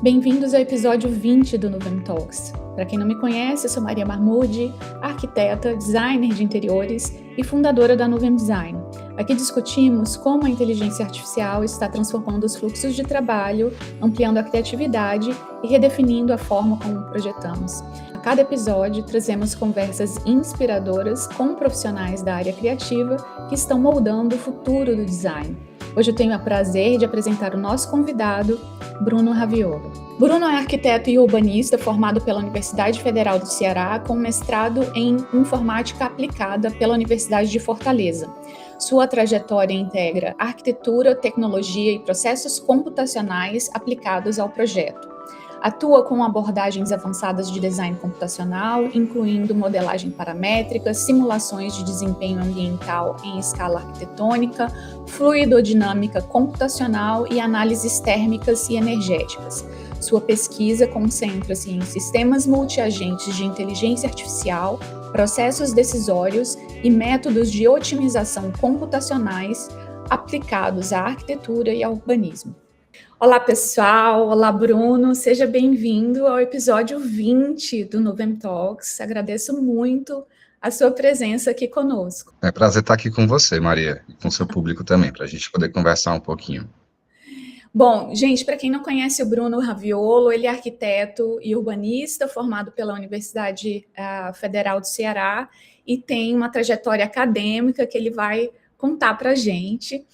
Bem-vindos ao episódio 20 do Nuvem Talks. Para quem não me conhece, eu sou Maria Marmude, arquiteta, designer de interiores e fundadora da Nuvem Design. Aqui discutimos como a inteligência artificial está transformando os fluxos de trabalho, ampliando a criatividade e redefinindo a forma como projetamos. A cada episódio, trazemos conversas inspiradoras com profissionais da área criativa que estão moldando o futuro do design. Hoje eu tenho o prazer de apresentar o nosso convidado, Bruno Raviolo. Bruno é arquiteto e urbanista formado pela Universidade Federal do Ceará com mestrado em Informática Aplicada pela Universidade de Fortaleza. Sua trajetória integra arquitetura, tecnologia e processos computacionais aplicados ao projeto. Atua com abordagens avançadas de design computacional, incluindo modelagem paramétrica, simulações de desempenho ambiental em escala arquitetônica, fluidodinâmica computacional e análises térmicas e energéticas. Sua pesquisa concentra-se em sistemas multiagentes de inteligência artificial, processos decisórios e métodos de otimização computacionais aplicados à arquitetura e ao urbanismo. Olá, pessoal! Olá, Bruno! Seja bem-vindo ao episódio 20 do Nuvem Talks. Agradeço muito a sua presença aqui conosco. É um prazer estar aqui com você, Maria, e com seu público também, para a gente poder conversar um pouquinho. Bom, gente, para quem não conhece o Bruno Raviolo, ele é arquiteto e urbanista formado pela Universidade Federal do Ceará e tem uma trajetória acadêmica que ele vai contar para a gente.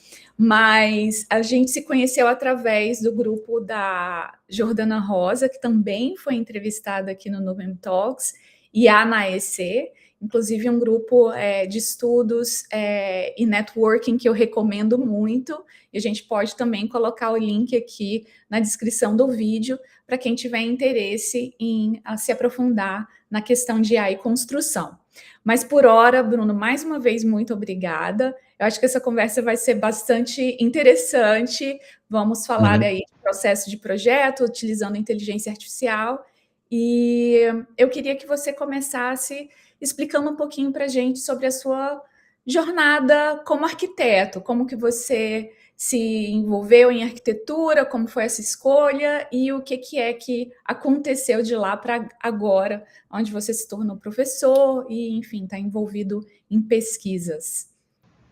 Mas a gente se conheceu através do grupo da Jordana Rosa, que também foi entrevistada aqui no Nuvem Talks, e a ANAEC, inclusive um grupo de estudos e networking que eu recomendo muito, e a gente pode também colocar o link aqui na descrição do vídeo, para quem tiver interesse em se aprofundar na questão de AI e construção. Mas por hora, Bruno, mais uma vez, muito obrigada. Eu acho que essa conversa vai ser bastante interessante. Vamos falar aí de processo de projeto, utilizando inteligência artificial. E eu queria que você começasse explicando um pouquinho para a gente sobre a sua jornada como arquiteto, como que você se envolveu em arquitetura, como foi essa escolha e o que é que aconteceu de lá para agora, onde você se tornou professor e, enfim, está envolvido em pesquisas.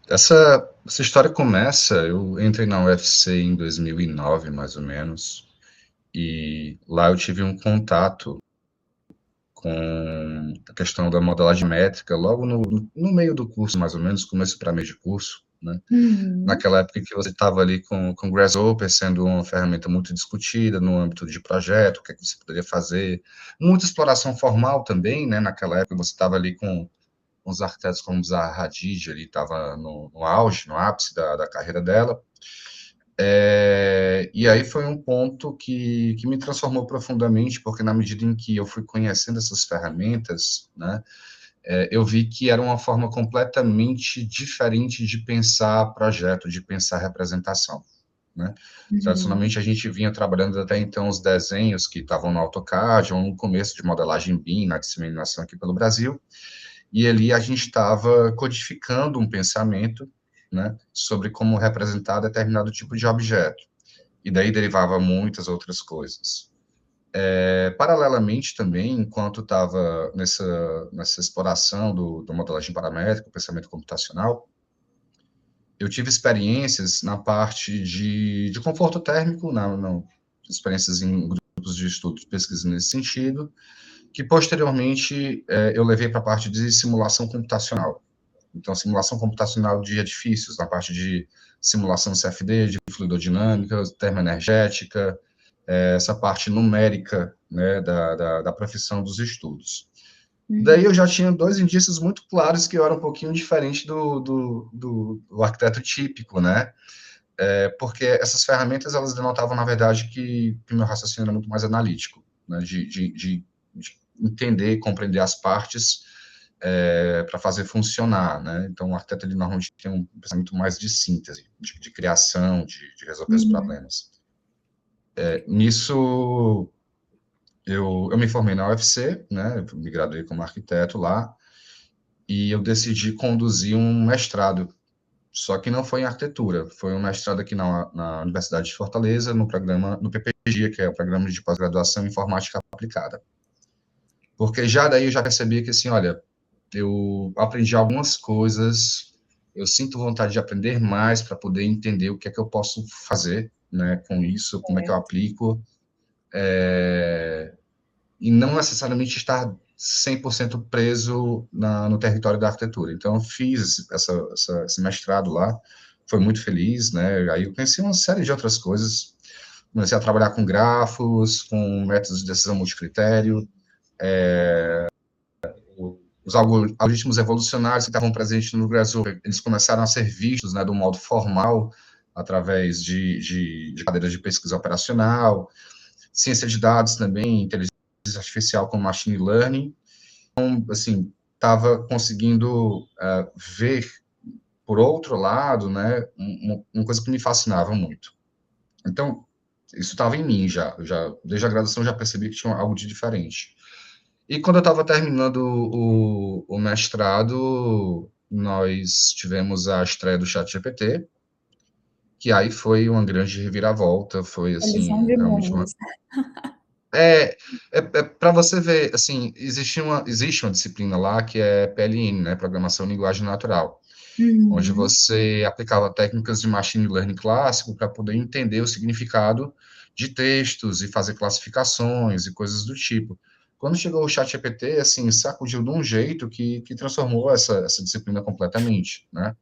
Essa história começa, eu entrei na UFC em 2009, mais ou menos, e lá eu tive um contato com a questão da modelagem métrica, logo no meio do curso, mais ou menos, começo para meio de curso, né? Naquela época que você estava ali com Grasshopper sendo uma ferramenta muito discutida no âmbito de projeto, o que é que você poderia fazer, muita exploração formal também, né? Naquela época você estava ali com os arquitetos como Zaha Hadid, ali estava no auge, no ápice da carreira dela. E aí foi um ponto que me transformou profundamente, porque na medida em que eu fui conhecendo essas ferramentas, né, eu vi que era uma forma completamente diferente de pensar projeto, de pensar representação, né? Tradicionalmente, a gente vinha trabalhando até então os desenhos que estavam no AutoCAD, ou no começo de modelagem BIM, na disseminação aqui pelo Brasil, e ali a gente estava codificando um pensamento, né, sobre como representar determinado tipo de objeto. E daí derivava muitas outras coisas. Paralelamente também, enquanto estava nessa exploração do modelagem paramétrica, pensamento computacional, eu tive experiências na parte de conforto térmico, experiências em grupos de estudo, de pesquisa nesse sentido, que posteriormente eu levei para a parte de simulação computacional. Então, simulação computacional de edifícios, na parte de simulação CFD, de fluidodinâmica, termoenergética, essa parte numérica, né, da profissão dos estudos. Daí eu já tinha dois indícios muito claros que eu era um pouquinho diferente do arquiteto típico, né? Porque essas ferramentas, elas denotavam, na verdade, que o meu raciocínio era muito mais analítico, né? De entender e compreender as partes para fazer funcionar, né? Então, o arquiteto, ele normalmente tem um pensamento mais de síntese, de criação, de resolver os problemas. Nisso, eu me formei na UFC, né? Eu me graduei como arquiteto lá, e eu decidi conduzir um mestrado só que não foi em arquitetura, foi um mestrado aqui na Universidade de Fortaleza, no programa, no PPG, que é o Programa de Pós-Graduação em Informática Aplicada. Porque já daí eu já percebia que, assim, olha, eu aprendi algumas coisas, eu sinto vontade de aprender mais para poder entender o que é que eu posso fazer, né, com isso, como é que eu aplico, e não necessariamente estar 100% preso no território da arquitetura. Então, eu fiz esse mestrado lá, foi muito feliz, né, aí eu conheci uma série de outras coisas, comecei a trabalhar com grafos, com métodos de decisão multicritério, os algoritmos evolucionários que estavam presentes no Brasil, eles começaram a ser vistos, né, do modo formal, através de cadeiras de pesquisa operacional, ciência de dados também, inteligência artificial com machine learning. Então, assim, estava conseguindo ver, por outro lado, né, uma coisa que me fascinava muito. Então, isso estava em mim já, desde a graduação já percebi que tinha algo de diferente. E quando eu estava terminando o mestrado, nós tivemos a estreia do ChatGPT, que aí foi uma grande reviravolta, foi, Colisão assim, de realmente uma... mundos. Para você ver, assim, existe uma disciplina lá que é PLN, né, Programação em Linguagem Natural, onde Uhum. você aplicava técnicas de machine learning clássico para poder entender o significado de textos e fazer classificações e coisas do tipo. Quando chegou o ChatGPT, assim, sacudiu de um jeito que transformou essa disciplina completamente, né?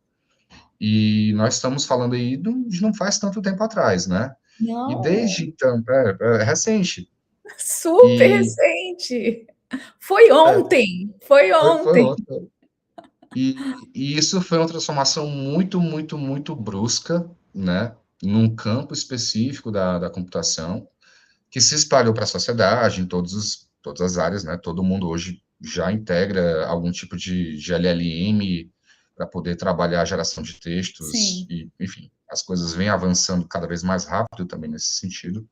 E nós estamos falando aí de não faz tanto tempo atrás, né? E Não, desde então, é recente. super E recente. Foi é, ontem, foi foi ontem. ótimo. E isso foi uma transformação muito, muito, muito brusca, né, num campo específico da computação, que se espalhou para a sociedade, em todas as áreas, né, todo mundo hoje já integra algum tipo de LLM para poder trabalhar a geração de textos, Sim, e, enfim, as coisas vêm avançando cada vez mais rápido também nesse sentido.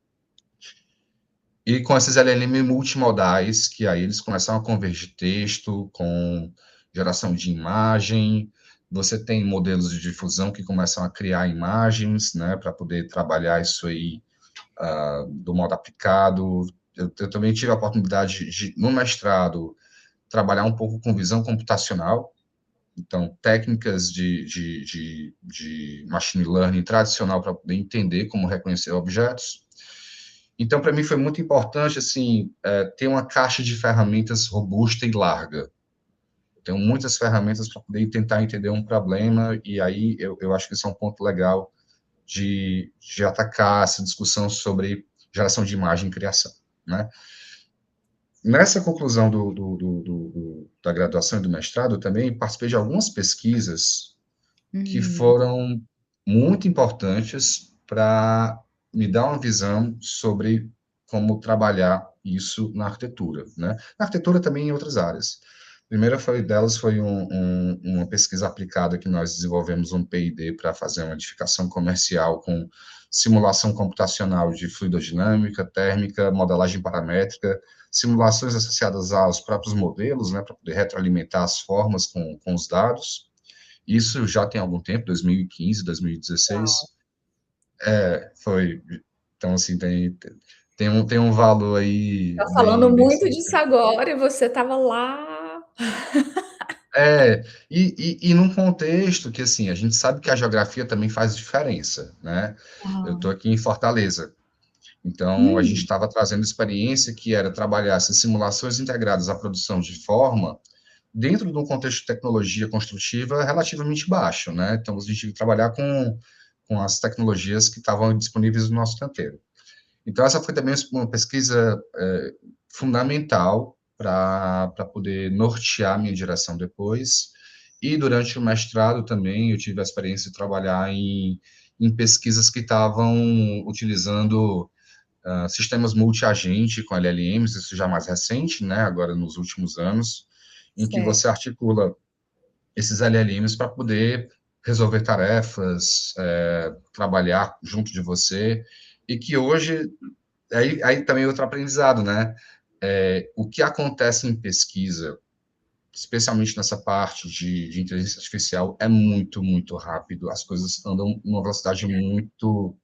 E com esses LLM multimodais, que aí eles começam a convergir texto com geração de imagem, você tem modelos de difusão que começam a criar imagens, né, para poder trabalhar isso aí do modo aplicado. Eu também tive a oportunidade de, no mestrado, trabalhar um pouco com visão computacional, então, técnicas de machine learning tradicional para poder entender como reconhecer objetos. Então, para mim foi muito importante, assim, ter uma caixa de ferramentas robusta e larga. Eu tenho muitas ferramentas para poder tentar entender um problema, e aí eu acho que isso é um ponto legal de atacar essa discussão sobre geração de imagem e criação, né? Nessa conclusão da graduação e do mestrado, eu também participei de algumas pesquisas que uhum. foram muito importantes para me dar uma visão sobre como trabalhar isso na arquitetura, né? Na arquitetura também em outras áreas. A primeira delas foi uma pesquisa aplicada que nós desenvolvemos um P&D para fazer uma edificação comercial com simulação computacional de fluidodinâmica, térmica, modelagem paramétrica, simulações associadas aos próprios modelos, né, para poder retroalimentar as formas com os dados. Isso já tem algum tempo, 2015, Uau. 2016. Foi. Então, assim, tem um valor aí Tá falando bem muito disso significativo. agora e você estava lá. É, e num contexto que, assim, a gente sabe que a geografia também faz diferença, né? Eu estou Uau. aqui em Fortaleza, então a gente Hum, estava trazendo experiência que era trabalhar essas simulações integradas à produção de forma dentro de um contexto de tecnologia construtiva relativamente baixo, né? Então, a gente tinha que trabalhar com as tecnologias que estavam disponíveis no nosso canteiro. Então, essa foi também uma pesquisa fundamental para poder nortear minha direção depois. E durante o mestrado também eu tive a experiência de trabalhar em pesquisas que estavam utilizando sistemas multi-agente com LLMs, isso já mais recente, né, agora nos últimos anos, em que certo. você articula esses LLMs para poder resolver tarefas, trabalhar junto de você, e que hoje, aí também é outro aprendizado, né? O que acontece em pesquisa especialmente nessa parte de inteligência artificial, é muito, muito rápido. As coisas andam numa velocidade muito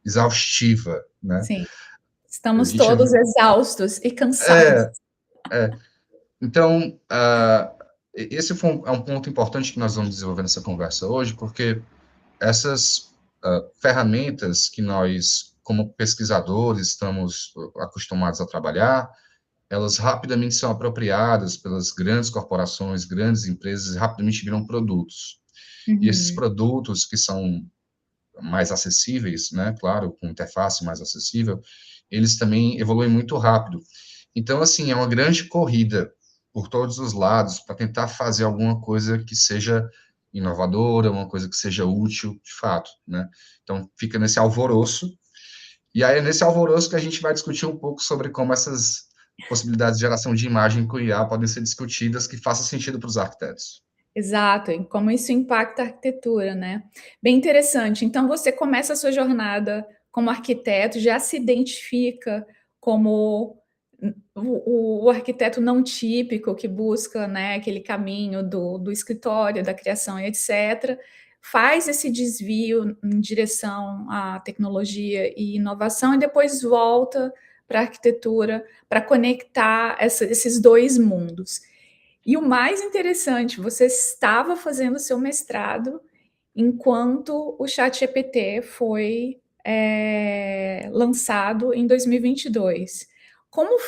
exaustiva, né? Sim. A Estamos gente todos exaustos e cansados. é, é. Então, esse é um ponto importante que nós vamos desenvolver nessa conversa hoje, porque essas ferramentas que nós, como pesquisadores, estamos acostumados a trabalhar, elas rapidamente são apropriadas pelas grandes corporações, grandes empresas, e rapidamente viram produtos. E esses Uhum. produtos que são mais acessíveis, né, claro, com interface mais acessível, eles também evoluem muito rápido. Então, assim, é uma grande corrida por todos os lados para tentar fazer alguma coisa que seja inovadora, uma coisa que seja útil, de fato, né? Então, fica nesse alvoroço, e aí é nesse alvoroço que a gente vai discutir um pouco sobre como essas possibilidades de geração de imagem com IA podem ser discutidas que faça sentido para os arquitetos. Exato, e como isso impacta a arquitetura, né? Bem interessante. Então, você começa a sua jornada como arquiteto, já se identifica como o arquiteto não típico que busca, né, aquele caminho do escritório, da criação e etc. Faz esse desvio em direção à tecnologia e inovação e depois volta para a arquitetura para conectar esses dois mundos. E o mais interessante, você estava fazendo seu mestrado enquanto o ChatGPT foi lançado em 2022. Como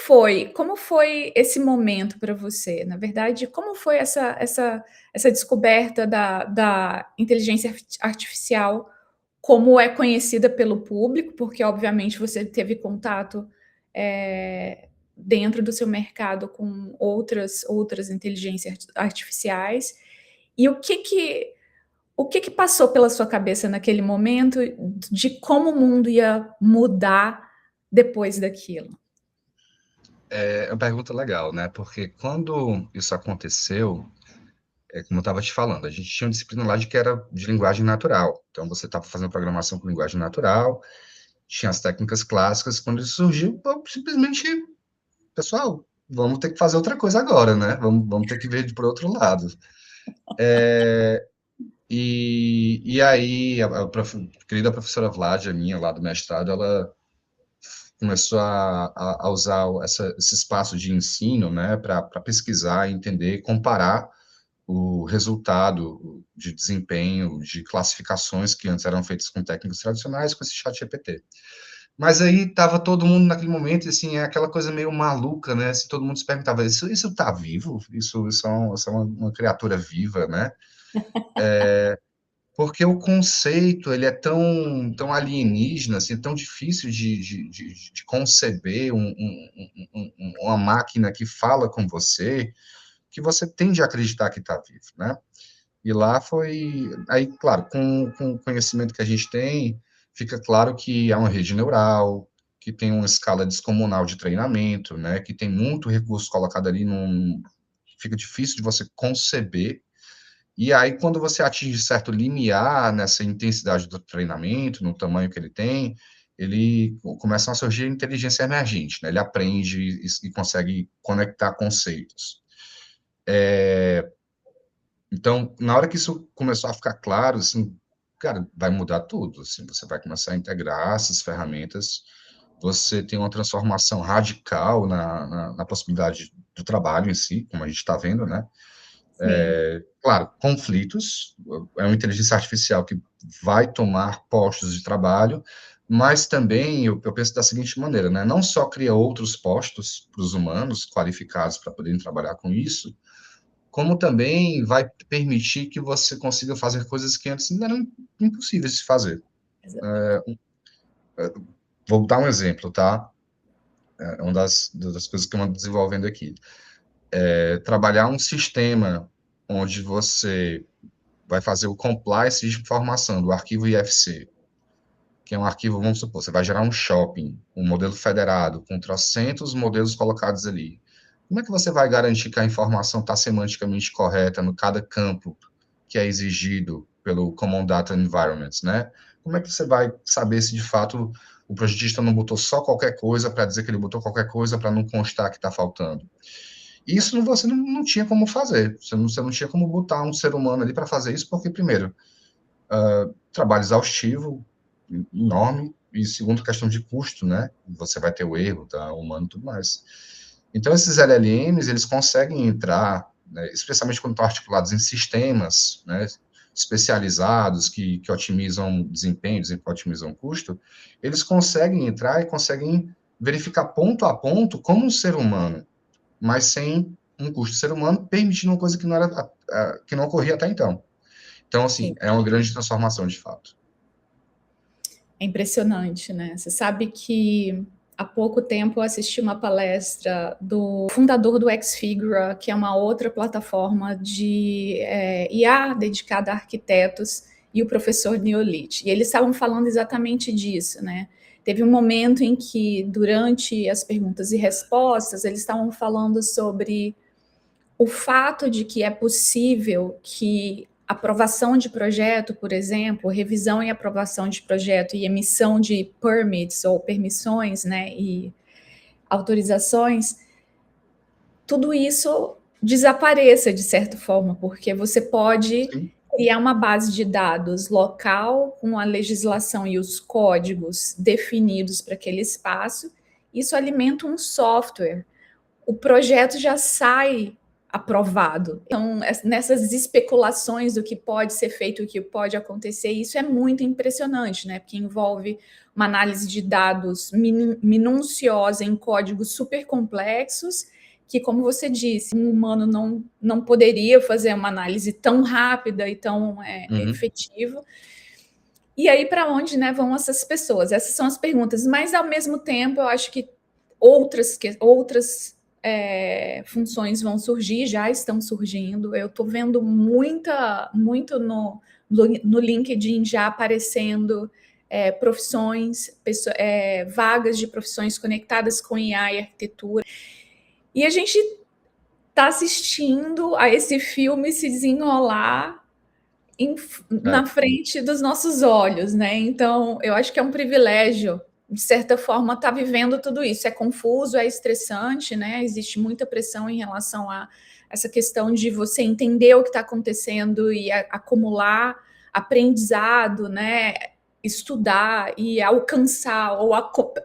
foi esse momento para você? Na verdade, como foi essa descoberta da inteligência artificial, como é conhecida pelo público, porque obviamente você teve contato é, dentro do seu mercado com outras inteligências artificiais, e o que passou pela sua cabeça naquele momento de como o mundo ia mudar depois daquilo? É uma pergunta legal, né? Porque quando isso aconteceu, como eu estava te falando, a gente tinha uma disciplina lá de que era de linguagem natural. Então, você estava fazendo programação com linguagem natural, tinha as técnicas clássicas. Quando isso surgiu, eu simplesmente, pessoal, vamos ter que fazer outra coisa agora, né? Vamos ter que ver por outro lado. E aí, querida professora Vládia, minha, lá do mestrado, ela começou a usar esse espaço de ensino, né, para pesquisar, entender, comparar o resultado de desempenho de classificações que antes eram feitas com técnicas tradicionais com esse chat GPT. Mas aí estava todo mundo naquele momento, assim, é aquela coisa meio maluca, né? Se todo mundo se perguntava, isso está vivo? Isso é uma criatura viva, né? Porque o conceito, ele é tão alienígena, assim, tão difícil de conceber uma máquina que fala com você, que você tende a acreditar que está vivo, né? E lá foi. Aí, claro, com o conhecimento que a gente tem, fica claro que é uma rede neural, que tem uma escala descomunal de treinamento, né? Que tem muito recurso colocado ali, fica difícil de você conceber. E aí, quando você atinge certo limiar nessa intensidade do treinamento, no tamanho que ele tem, ele começa a surgir inteligência emergente, né? Ele aprende e consegue conectar conceitos. Então, na hora que isso começou a ficar claro, assim, cara, vai mudar tudo, assim, você vai começar a integrar essas ferramentas, você tem uma transformação radical na possibilidade do trabalho em si, como a gente está vendo, né? Sim. Claro, conflitos, é uma inteligência artificial que vai tomar postos de trabalho, mas também eu penso da seguinte maneira, né? Não só cria outros postos para os humanos qualificados para poderem trabalhar com isso, como também vai permitir que você consiga fazer coisas que antes não eram impossíveis de fazer. Vou dar um exemplo, tá? É uma das coisas que eu ando desenvolvendo aqui. Trabalhar um sistema onde você vai fazer o compliance de informação do arquivo IFC, que é um arquivo, vamos supor, você vai gerar um shopping, um modelo federado, com trocentos modelos colocados ali. Como é que você vai garantir que a informação está semanticamente correta no cada campo que é exigido pelo Common Data Environment, né? Como é que você vai saber se de fato o projetista não botou só qualquer coisa para dizer que ele botou qualquer coisa para não constar que está faltando? Isso você não tinha como fazer, você não tinha como botar um ser humano ali para fazer isso, porque, primeiro, trabalho exaustivo, enorme, e segundo, questão de custo, né? Você vai ter o erro, tá? Humano e tudo mais. Então, esses LLMs, eles conseguem entrar, né, especialmente quando estão articulados em sistemas, né, especializados, que otimizam desempenho, que otimizam custo, eles conseguem entrar e conseguem verificar ponto a ponto como um ser humano, mas sem um custo ser humano, permitindo uma coisa que não, que não ocorria até então. Então, assim, Sim. é uma grande transformação, de fato. É impressionante, né? Você sabe que há pouco tempo eu assisti uma palestra do fundador do Xfigura, que é uma outra plataforma de IA dedicada a arquitetos, e o professor Neolith. E eles estavam falando exatamente disso, né? Teve um momento em que, durante as perguntas e respostas, eles estavam falando sobre o fato de que é possível que aprovação de projeto, por exemplo, revisão e aprovação de projeto e emissão de permits ou permissões, né, e autorizações, tudo isso desapareça de certa forma, porque você pode Sim. criar uma base de dados local com a legislação e os códigos definidos para aquele espaço. Isso alimenta um software. O projeto já sai aprovado. Então, nessas especulações do que pode ser feito, o que pode acontecer, isso é muito impressionante, né? Porque envolve uma análise de dados minuciosa em códigos super complexos, que, como você disse, um humano não poderia fazer uma análise tão rápida e tão efetiva. E aí, para onde, né, vão essas pessoas? Essas são as perguntas. Mas, ao mesmo tempo, eu acho que outras funções vão surgir, já estão surgindo. Eu estou vendo muito no LinkedIn já aparecendo profissões, vagas de profissões conectadas com IA e arquitetura. E a gente está assistindo a esse filme se desenrolar na frente dos nossos olhos, né? Então, eu acho que é um privilégio, de certa forma, estar vivendo tudo isso. É confuso, é estressante, né? Existe muita pressão em relação a essa questão de você entender o que está acontecendo e acumular aprendizado, né? Estudar e alcançar, ou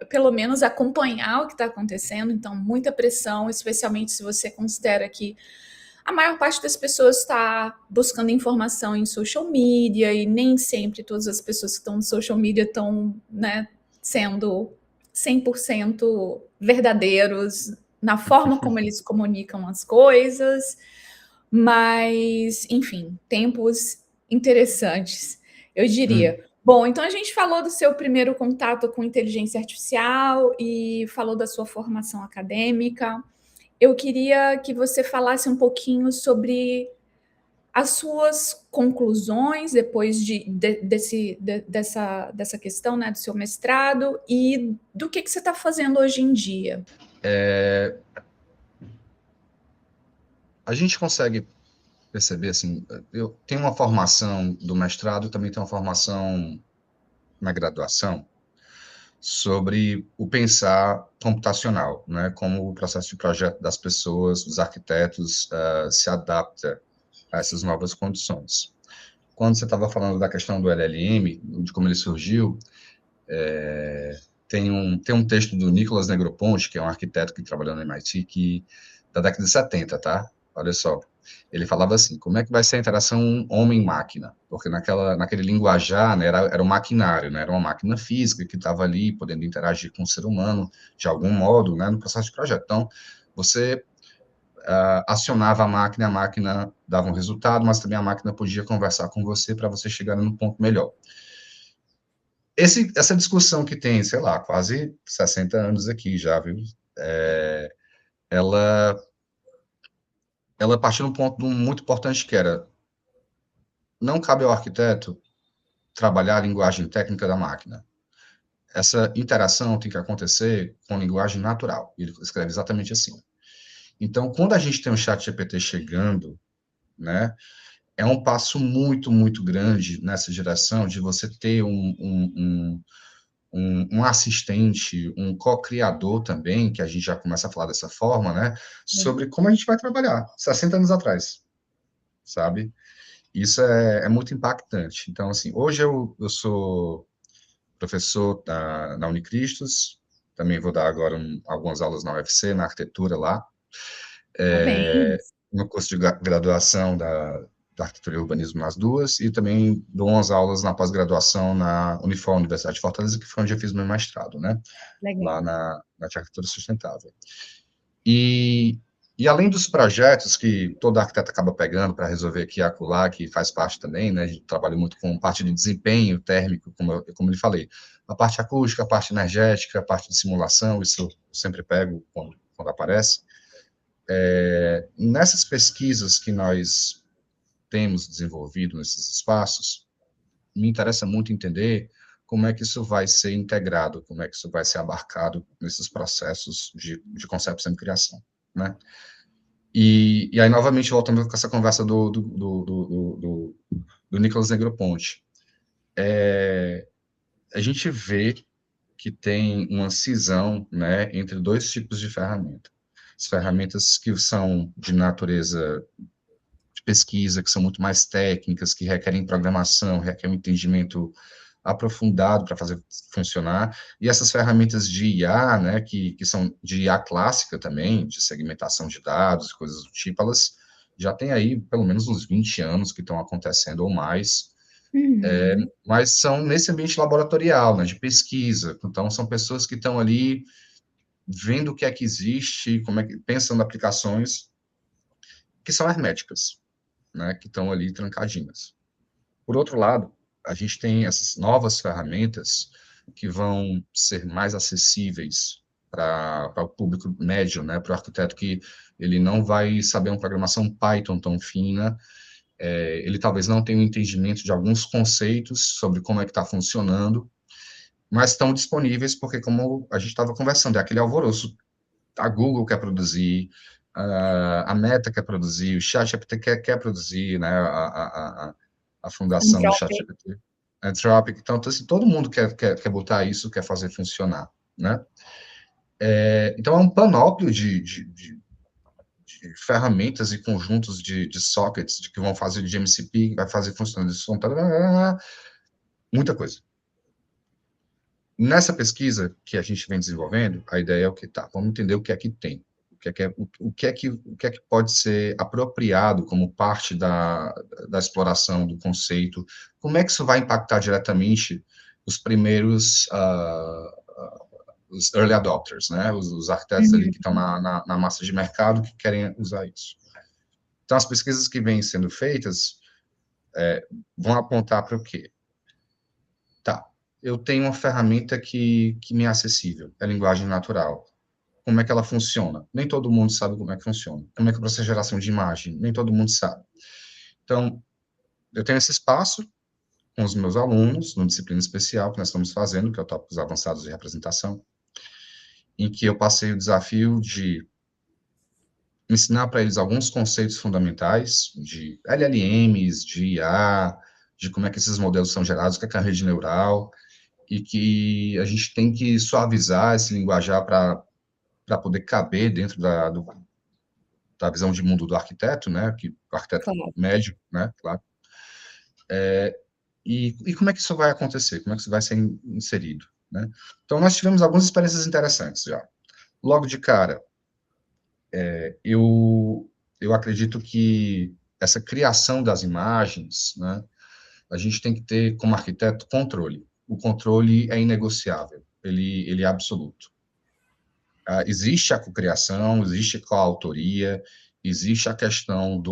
pelo menos acompanhar o que está acontecendo. Então, muita pressão, especialmente se você considera que a maior parte das pessoas está buscando informação em social media, e nem sempre todas as pessoas que estão no social media estão, né, sendo 100% verdadeiros na forma como eles comunicam as coisas. Mas, enfim, tempos interessantes, eu diria. Bom, então a gente falou do seu primeiro contato com inteligência artificial e falou da sua formação acadêmica. Eu queria que você falasse um pouquinho sobre as suas conclusões depois dessa questão, né, do seu mestrado, e do que você está fazendo hoje em dia. A gente consegue perceber, assim, eu tenho uma formação do mestrado, também tenho uma formação na graduação, sobre o pensar computacional, né? Como o processo de projeto das pessoas, dos arquitetos, se adapta a essas novas condições. Quando você estava falando da questão do LLM, de como ele surgiu, tem um texto do Nicolas Negroponte, que é um arquiteto que trabalhou no MIT, da década de 70, tá? Olha só. Ele falava assim, como é que vai ser a interação homem-máquina? Porque naquele linguajar, né, era um maquinário, né, era uma máquina física que estava ali, podendo interagir com o ser humano, de algum modo, né, no processo de projeto. Então, você acionava a máquina dava um resultado, mas também a máquina podia conversar com você para você chegar no ponto melhor. Essa discussão que tem, sei lá, quase 60 anos aqui já, viu? Ela partiu de um ponto muito importante, que era, não cabe ao arquiteto trabalhar a linguagem técnica da máquina. Essa interação tem que acontecer com linguagem natural. Ele escreve exatamente assim. Então, quando a gente tem um chat GPT chegando, né, é um passo muito, muito grande nessa direção de você ter um assistente, um co-criador também, que a gente já começa a falar dessa forma, né, sobre como a gente vai trabalhar 60 anos atrás, sabe? Isso é muito impactante. Então, assim, hoje eu sou professor na Unicristos, também vou dar agora algumas aulas na UFC, na arquitetura lá, Parabéns. no curso de graduação da arquitetura e urbanismo nas duas, e também dou umas aulas na pós-graduação na Unifor, Universidade de Fortaleza, que foi onde eu fiz meu mestrado, né? Lá Legal. na de arquitetura sustentável. E, e além dos projetos que todo arquiteto acaba pegando para resolver aqui e acolá, que faz parte também, né? A gente trabalha muito com parte de desempenho térmico, como eu falei, a parte acústica, a parte energética, a parte de simulação, isso eu sempre pego quando aparece. Nessas pesquisas que nós temos desenvolvido nesses espaços, me interessa muito entender como é que isso vai ser integrado, como é que isso vai ser abarcado nesses processos de concepção e criação, né? E aí, novamente, voltando com essa conversa do Nicolas Negroponte, a gente vê que tem uma cisão, né, entre dois tipos de ferramenta. As ferramentas que são de natureza de pesquisa, que são muito mais técnicas, que requerem programação, requerem um entendimento aprofundado para fazer funcionar, e essas ferramentas de IA, né, que são de IA clássica também, de segmentação de dados, coisas do tipo, elas já têm aí pelo menos uns 20 anos que estão acontecendo ou mais, Uhum. mas são nesse ambiente laboratorial, né, de pesquisa, então são pessoas que estão ali vendo o que é que existe, como é que pensando em aplicações que são herméticas, né, que estão ali trancadinhas. Por outro lado, a gente tem essas novas ferramentas que vão ser mais acessíveis para o público médio, né, para o arquiteto que ele não vai saber uma programação Python tão fina, ele talvez não tenha um entendimento de alguns conceitos sobre como é que está funcionando, mas estão disponíveis porque, como a gente estava conversando, é aquele alvoroço. A Google quer produzir, a Meta quer produzir, o ChatGPT quer produzir, né, a fundação do Antropic. ChatGPT, Anthropic, então, assim, todo mundo quer botar isso, quer fazer funcionar, né? Então, é um panóplio de ferramentas e conjuntos de sockets que vão fazer de MCP, que vai fazer funcionar de som, muita coisa. Nessa pesquisa que a gente vem desenvolvendo, a ideia é o que tá, vamos entender o que é que tem, o que é que pode ser apropriado como parte da exploração do conceito, como é que isso vai impactar diretamente os primeiros, os early adopters, né, os arquitetos ali que estão Uhum. na massa de mercado que querem usar isso. Então, as pesquisas que vêm sendo feitas vão apontar para o quê? Tá, eu tenho uma ferramenta que me é acessível, é linguagem natural. Como é que ela funciona? Nem todo mundo sabe como é que funciona. Como é que é o processo de geração de imagem? Nem todo mundo sabe. Então, eu tenho esse espaço com os meus alunos, numa disciplina especial que nós estamos fazendo, que é o Tópicos Avançados de Representação, em que eu passei o desafio de ensinar para eles alguns conceitos fundamentais de LLMs, de IA, de como é que esses modelos são gerados, o que é a rede neural, e que a gente tem que suavizar esse linguajar para poder caber dentro da visão de mundo do arquiteto, né, que o arquiteto Claro. médio, né, claro. E como é que isso vai acontecer? Como é que isso vai ser inserido, né? Então, nós tivemos algumas experiências interessantes já. Logo de cara, eu acredito que essa criação das imagens, né, a gente tem que ter, como arquiteto, controle. O controle é inegociável, ele é absoluto. Existe a cocriação, existe a coautoria, existe a questão de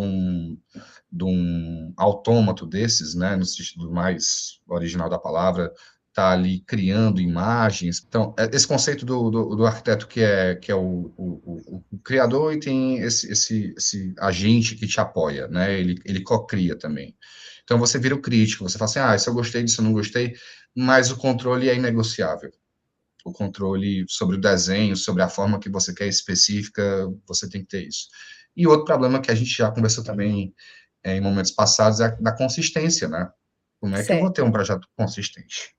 um autômato desses, né, no sentido mais original da palavra, está ali criando imagens. Então, esse conceito do arquiteto que é o criador e tem esse agente que te apoia, né, ele cocria também. Então, você vira o crítico, você fala assim, isso eu gostei disso, eu não gostei, mas o controle é inegociável. O controle sobre o desenho, sobre a forma que você quer específica, você tem que ter isso. E outro problema que a gente já conversou também em momentos passados é da consistência, né? Como é que eu vou ter Certo. um projeto consistente?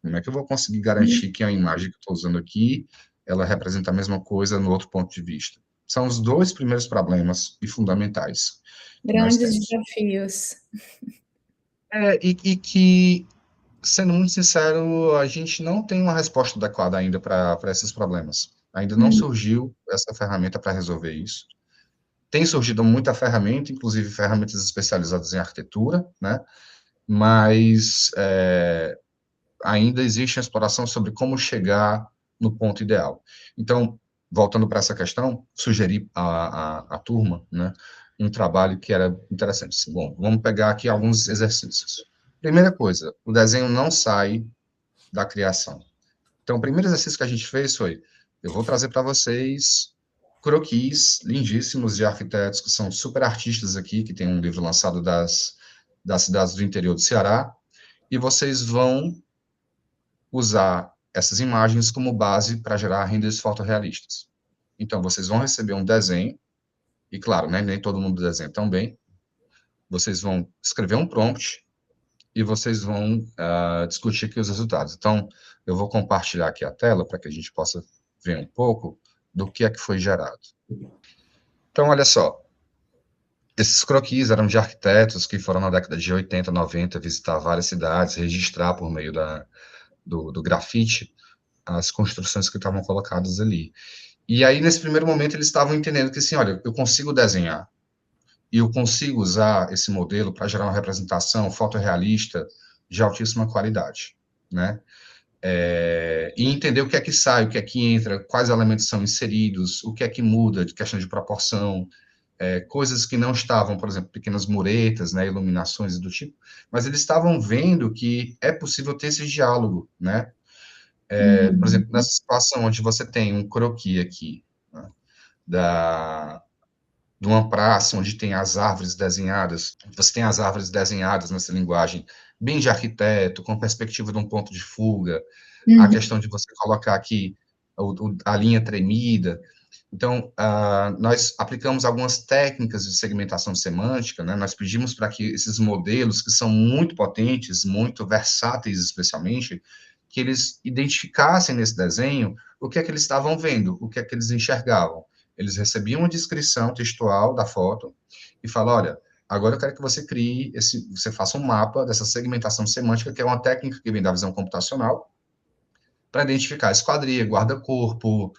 Como é que eu vou conseguir garantir que a imagem que eu estou usando aqui, ela representa a mesma coisa no outro ponto de vista? São os dois primeiros problemas e fundamentais que nós Grandes temos. desafios. E que, sendo muito sincero, a gente não tem uma resposta adequada ainda para esses problemas. Ainda não Hum, surgiu essa ferramenta para resolver isso. Tem surgido muita ferramenta, inclusive ferramentas especializadas em arquitetura, né? Mas ainda existe a exploração sobre como chegar no ponto ideal. Então, voltando para essa questão, sugeri à turma, né, um trabalho que era interessante. Bom, vamos pegar aqui alguns exercícios. Primeira coisa, o desenho não sai da criação. Então, o primeiro exercício que a gente fez foi, eu vou trazer para vocês croquis lindíssimos de arquitetos que são super artistas aqui, que tem um livro lançado das cidades do interior do Ceará, e vocês vão usar essas imagens como base para gerar renders fotorrealistas. Então, vocês vão receber um desenho, e claro, né, nem todo mundo desenha tão bem, vocês vão escrever um prompt e vocês vão discutir aqui os resultados. Então, eu vou compartilhar aqui a tela para que a gente possa ver um pouco do que é que foi gerado. Então, olha só, esses croquis eram de arquitetos que foram na década de 80, 90 visitar várias cidades, registrar por meio do grafite as construções que estavam colocadas ali. E aí, nesse primeiro momento, eles estavam entendendo que, assim, olha, eu consigo desenhar e eu consigo usar esse modelo para gerar uma representação fotorrealista de altíssima qualidade, né? E entender o que é que sai, o que é que entra, quais elementos são inseridos, o que é que muda de questão de proporção, coisas que não estavam, por exemplo, pequenas muretas, né, iluminações do tipo, mas eles estavam vendo que é possível ter esse diálogo, né? Por exemplo, uhum, nessa situação onde você tem um croquis aqui, né, de uma praça onde tem as árvores desenhadas, você tem as árvores desenhadas nessa linguagem bem de arquiteto, com perspectiva de um ponto de fuga, a uhum, questão de você colocar aqui a linha tremida. Então, nós aplicamos algumas técnicas de segmentação semântica, né? Nós pedimos para que esses modelos, que são muito potentes, muito versáteis especialmente, que eles identificassem nesse desenho o que é que eles estavam vendo, o que é que eles enxergavam. Eles recebiam uma descrição textual da foto e falam, olha, agora eu quero que você crie você faça um mapa dessa segmentação semântica, que é uma técnica que vem da visão computacional, para identificar esquadria, guarda-corpo,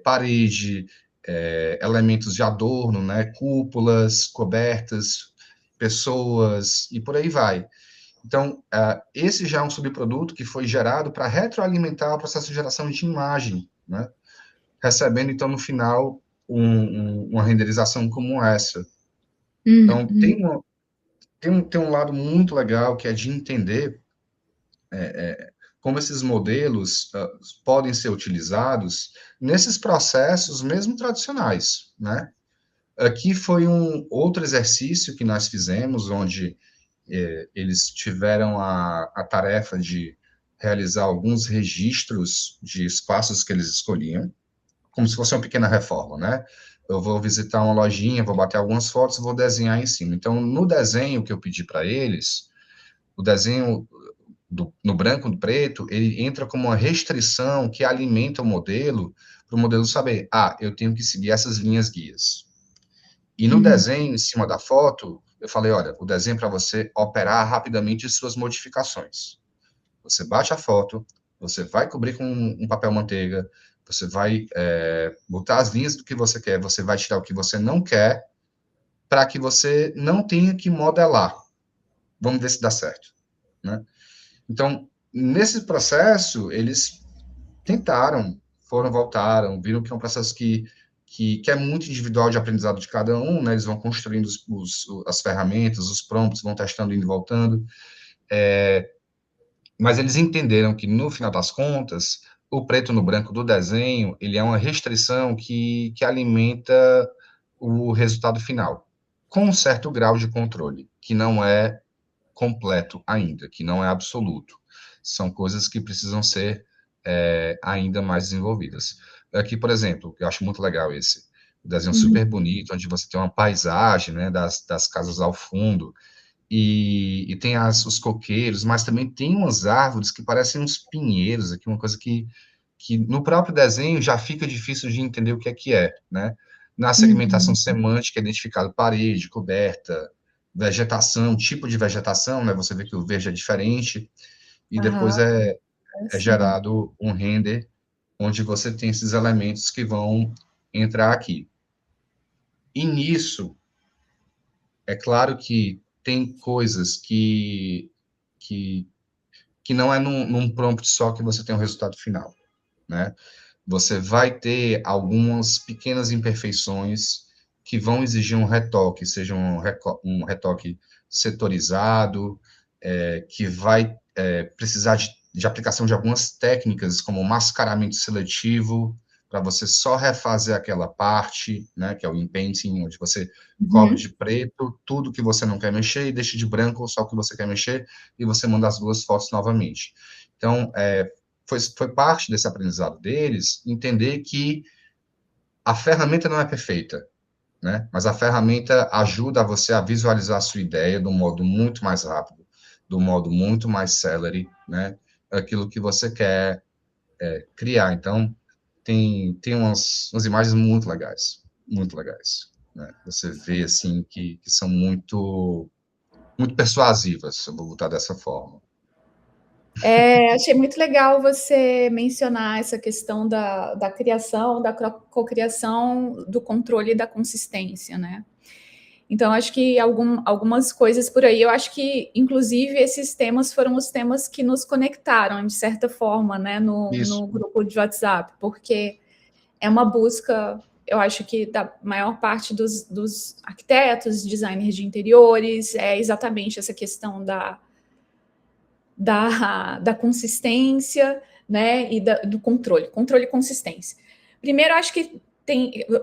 parede, elementos de adorno, né, cúpulas, cobertas, pessoas, e por aí vai. Então, esse já é um subproduto que foi gerado para retroalimentar o processo de geração de imagem, né? Recebendo, então, no final, uma renderização como essa. Então, uhum, tem um lado muito legal, que é de entender como esses modelos podem ser utilizados nesses processos mesmo tradicionais, né? Aqui foi um outro exercício que nós fizemos, onde eles tiveram a tarefa de realizar alguns registros de espaços que eles escolhiam, como se fosse uma pequena reforma, né? Eu vou visitar uma lojinha, vou bater algumas fotos, vou desenhar em cima. Então, no desenho que eu pedi para eles, o desenho no branco e no preto, ele entra como uma restrição que alimenta o modelo, para o modelo saber, eu tenho que seguir essas linhas guias. E no uhum, desenho, em cima da foto, eu falei, olha, o desenho é para você operar rapidamente suas modificações. Você bate a foto, você vai cobrir com um papel manteiga, você vai botar as linhas do que você quer, você vai tirar o que você não quer, para que você não tenha que modelar. Vamos ver se dá certo, né? Então, nesse processo, eles tentaram, voltaram, viram que é um processo que é muito individual de aprendizado de cada um, né? Eles vão construindo as ferramentas, os prompts, vão testando, indo e voltando, mas eles entenderam que, no final das contas, o preto no branco do desenho, ele é uma restrição que alimenta o resultado final, com um certo grau de controle, que não é completo ainda, que não é absoluto. São coisas que precisam ser ainda mais desenvolvidas. Aqui, por exemplo, eu acho muito legal esse desenho uhum, super bonito, onde você tem uma paisagem, né, das casas ao fundo, e tem os coqueiros, mas também tem umas árvores que parecem uns pinheiros aqui, uma coisa que no próprio desenho já fica difícil de entender o que é, né? Na segmentação Uhum. semântica, é identificado parede, coberta, vegetação, tipo de vegetação, né? Você vê que o verde é diferente, e depois Aham, é sim. gerado um render onde você tem esses elementos que vão entrar aqui. E nisso, é claro que tem coisas que, que não é num prompt só que você tem o resultado final, né? Você vai ter algumas pequenas imperfeições que vão exigir um retoque, seja um retoque setorizado, que vai precisar de aplicação de algumas técnicas, como mascaramento seletivo, para você só refazer aquela parte, né, que é o inpainting, onde você cobre Uhum. de preto tudo que você não quer mexer e deixa de branco só o que você quer mexer, e você manda as duas fotos novamente. Então, foi parte desse aprendizado deles entender que a ferramenta não é perfeita, né? Mas a ferramenta ajuda você a visualizar a sua ideia de um modo muito mais rápido, de um modo muito mais celery, né? Aquilo que você quer criar. Então, tem umas imagens muito legais, né? Você vê, assim, que são muito persuasivas, eu vou botar dessa forma. Achei muito legal você mencionar essa questão da criação, da cocriação, do controle e da consistência, né? Então, acho que algumas coisas por aí, eu acho que, inclusive, esses temas foram os temas que nos conectaram, de certa forma, né, Isso, no grupo de WhatsApp, porque é uma busca, eu acho que da maior parte dos arquitetos, designers de interiores, é exatamente essa questão da consistência, né, e do controle e consistência. Primeiro, acho que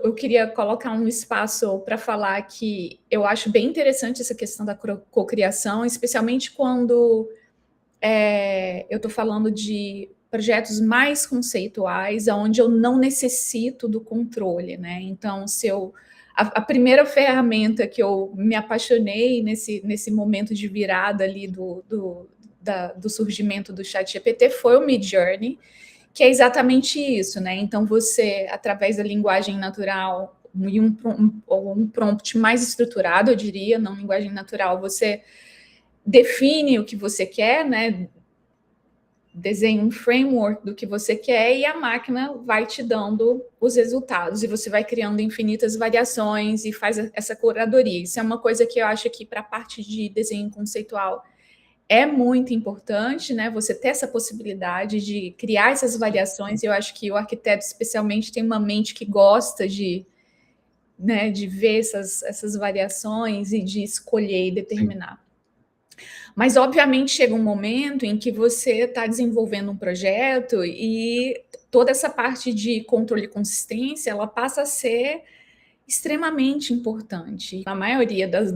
eu queria colocar um espaço para falar que eu acho bem interessante essa questão da cocriação, especialmente quando eu estou falando de projetos mais conceituais, onde eu não necessito do controle, né? Então, a primeira ferramenta que eu me apaixonei nesse momento de virada ali do surgimento do ChatGPT foi o Midjourney, que é exatamente isso, né? Então, você, através da linguagem natural e um prompt mais estruturado, eu diria, não linguagem natural, você define o que você quer, né? Desenha um framework do que você quer e a máquina vai te dando os resultados e você vai criando infinitas variações e faz essa curadoria. Isso é uma coisa que eu acho que para a parte de desenho conceitual é muito importante, né? Você ter essa possibilidade de criar essas variações. Eu acho que o arquiteto, especialmente, tem uma mente que gosta né, de ver essas variações e de escolher e sim, determinar. Mas, obviamente, chega um momento em que você está desenvolvendo um projeto e toda essa parte de controle e consistência, ela passa a ser extremamente importante. Na maioria das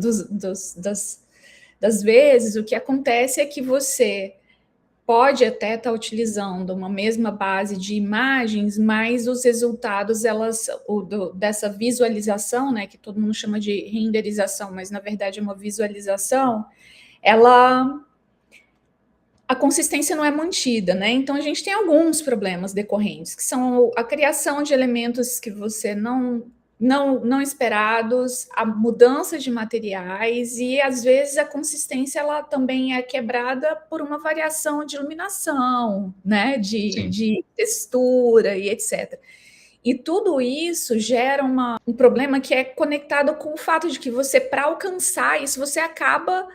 vezes, o que acontece é que você pode até estar utilizando uma mesma base de imagens, mas os resultados, dessa visualização, né, que todo mundo chama de renderização, mas na verdade é uma visualização, ela a consistência não é mantida, né? Então a gente tem alguns problemas decorrentes, que são a criação de elementos que você não esperados, a mudança de materiais e às vezes a consistência ela também é quebrada por uma variação de iluminação, né? sim, De textura e etc. E tudo isso gera um problema que é conectado com o fato de que você, para alcançar isso, você acaba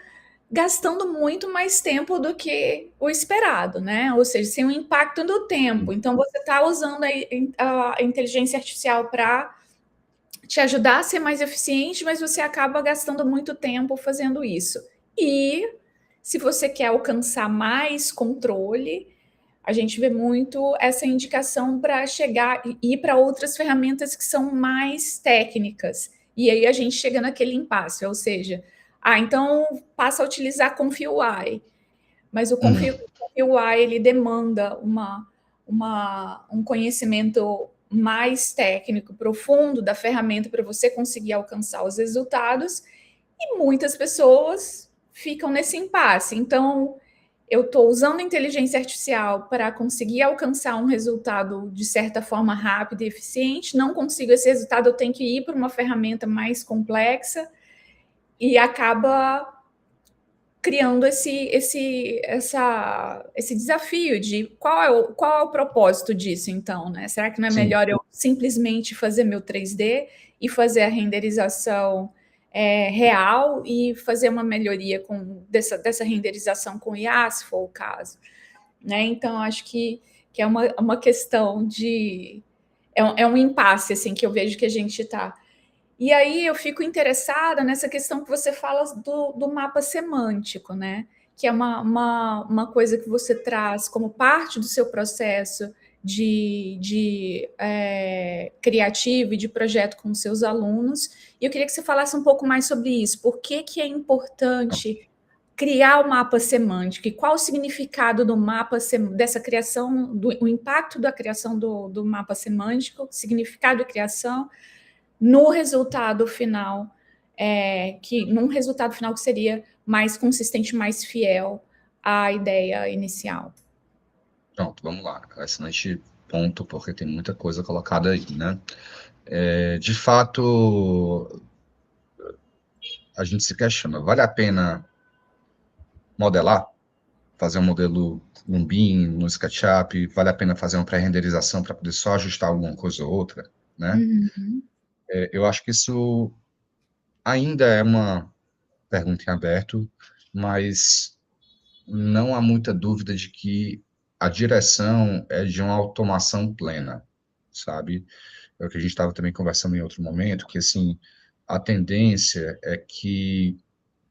gastando muito mais tempo do que o esperado, né? Ou seja, sem o impacto do tempo. sim, Então, você está usando a inteligência artificial para te ajudar a ser mais eficiente, mas você acaba gastando muito tempo fazendo isso. E se você quer alcançar mais controle, a gente vê muito essa indicação para chegar e ir para outras ferramentas que são mais técnicas. E aí a gente chega naquele impasse, ou seja, então passa a utilizar ConfigUI, mas o Uhum. ConfigUI ele demanda um conhecimento mais técnico, profundo da ferramenta para você conseguir alcançar os resultados, e muitas pessoas ficam nesse impasse. Então, eu estou usando a inteligência artificial para conseguir alcançar um resultado de certa forma rápido e eficiente, não consigo esse resultado, eu tenho que ir para uma ferramenta mais complexa e acaba criando esse desafio de qual é o propósito disso, então, né? Será que não é Sim. melhor eu simplesmente fazer meu 3D e fazer a renderização real e fazer uma melhoria dessa renderização com IA, se for o caso, né? Então, acho que é uma questão de... É um impasse, assim, que eu vejo que a gente está. E aí eu fico interessada nessa questão que você fala do mapa semântico, né? Que é uma coisa que você traz como parte do seu processo de criativo e de projeto com seus alunos. E eu queria que você falasse um pouco mais sobre isso. Por que é importante criar o mapa semântico? E qual o significado do mapa, dessa criação, o impacto da criação do mapa semântico, significado de criação, no resultado final, num resultado final que seria mais consistente, mais fiel à ideia inicial. Pronto, vamos lá. Excelente ponto, porque tem muita coisa colocada aí, né? De fato, a gente se questiona, vale a pena modelar? Fazer um modelo no BIM, no SketchUp, vale a pena fazer uma pré-renderização para poder só ajustar alguma coisa ou outra, né? Uhum. Eu acho que isso ainda é uma pergunta em aberto, mas não há muita dúvida de que a direção é de uma automação plena, sabe? É o que a gente estava também conversando em outro momento, que, assim, a tendência é que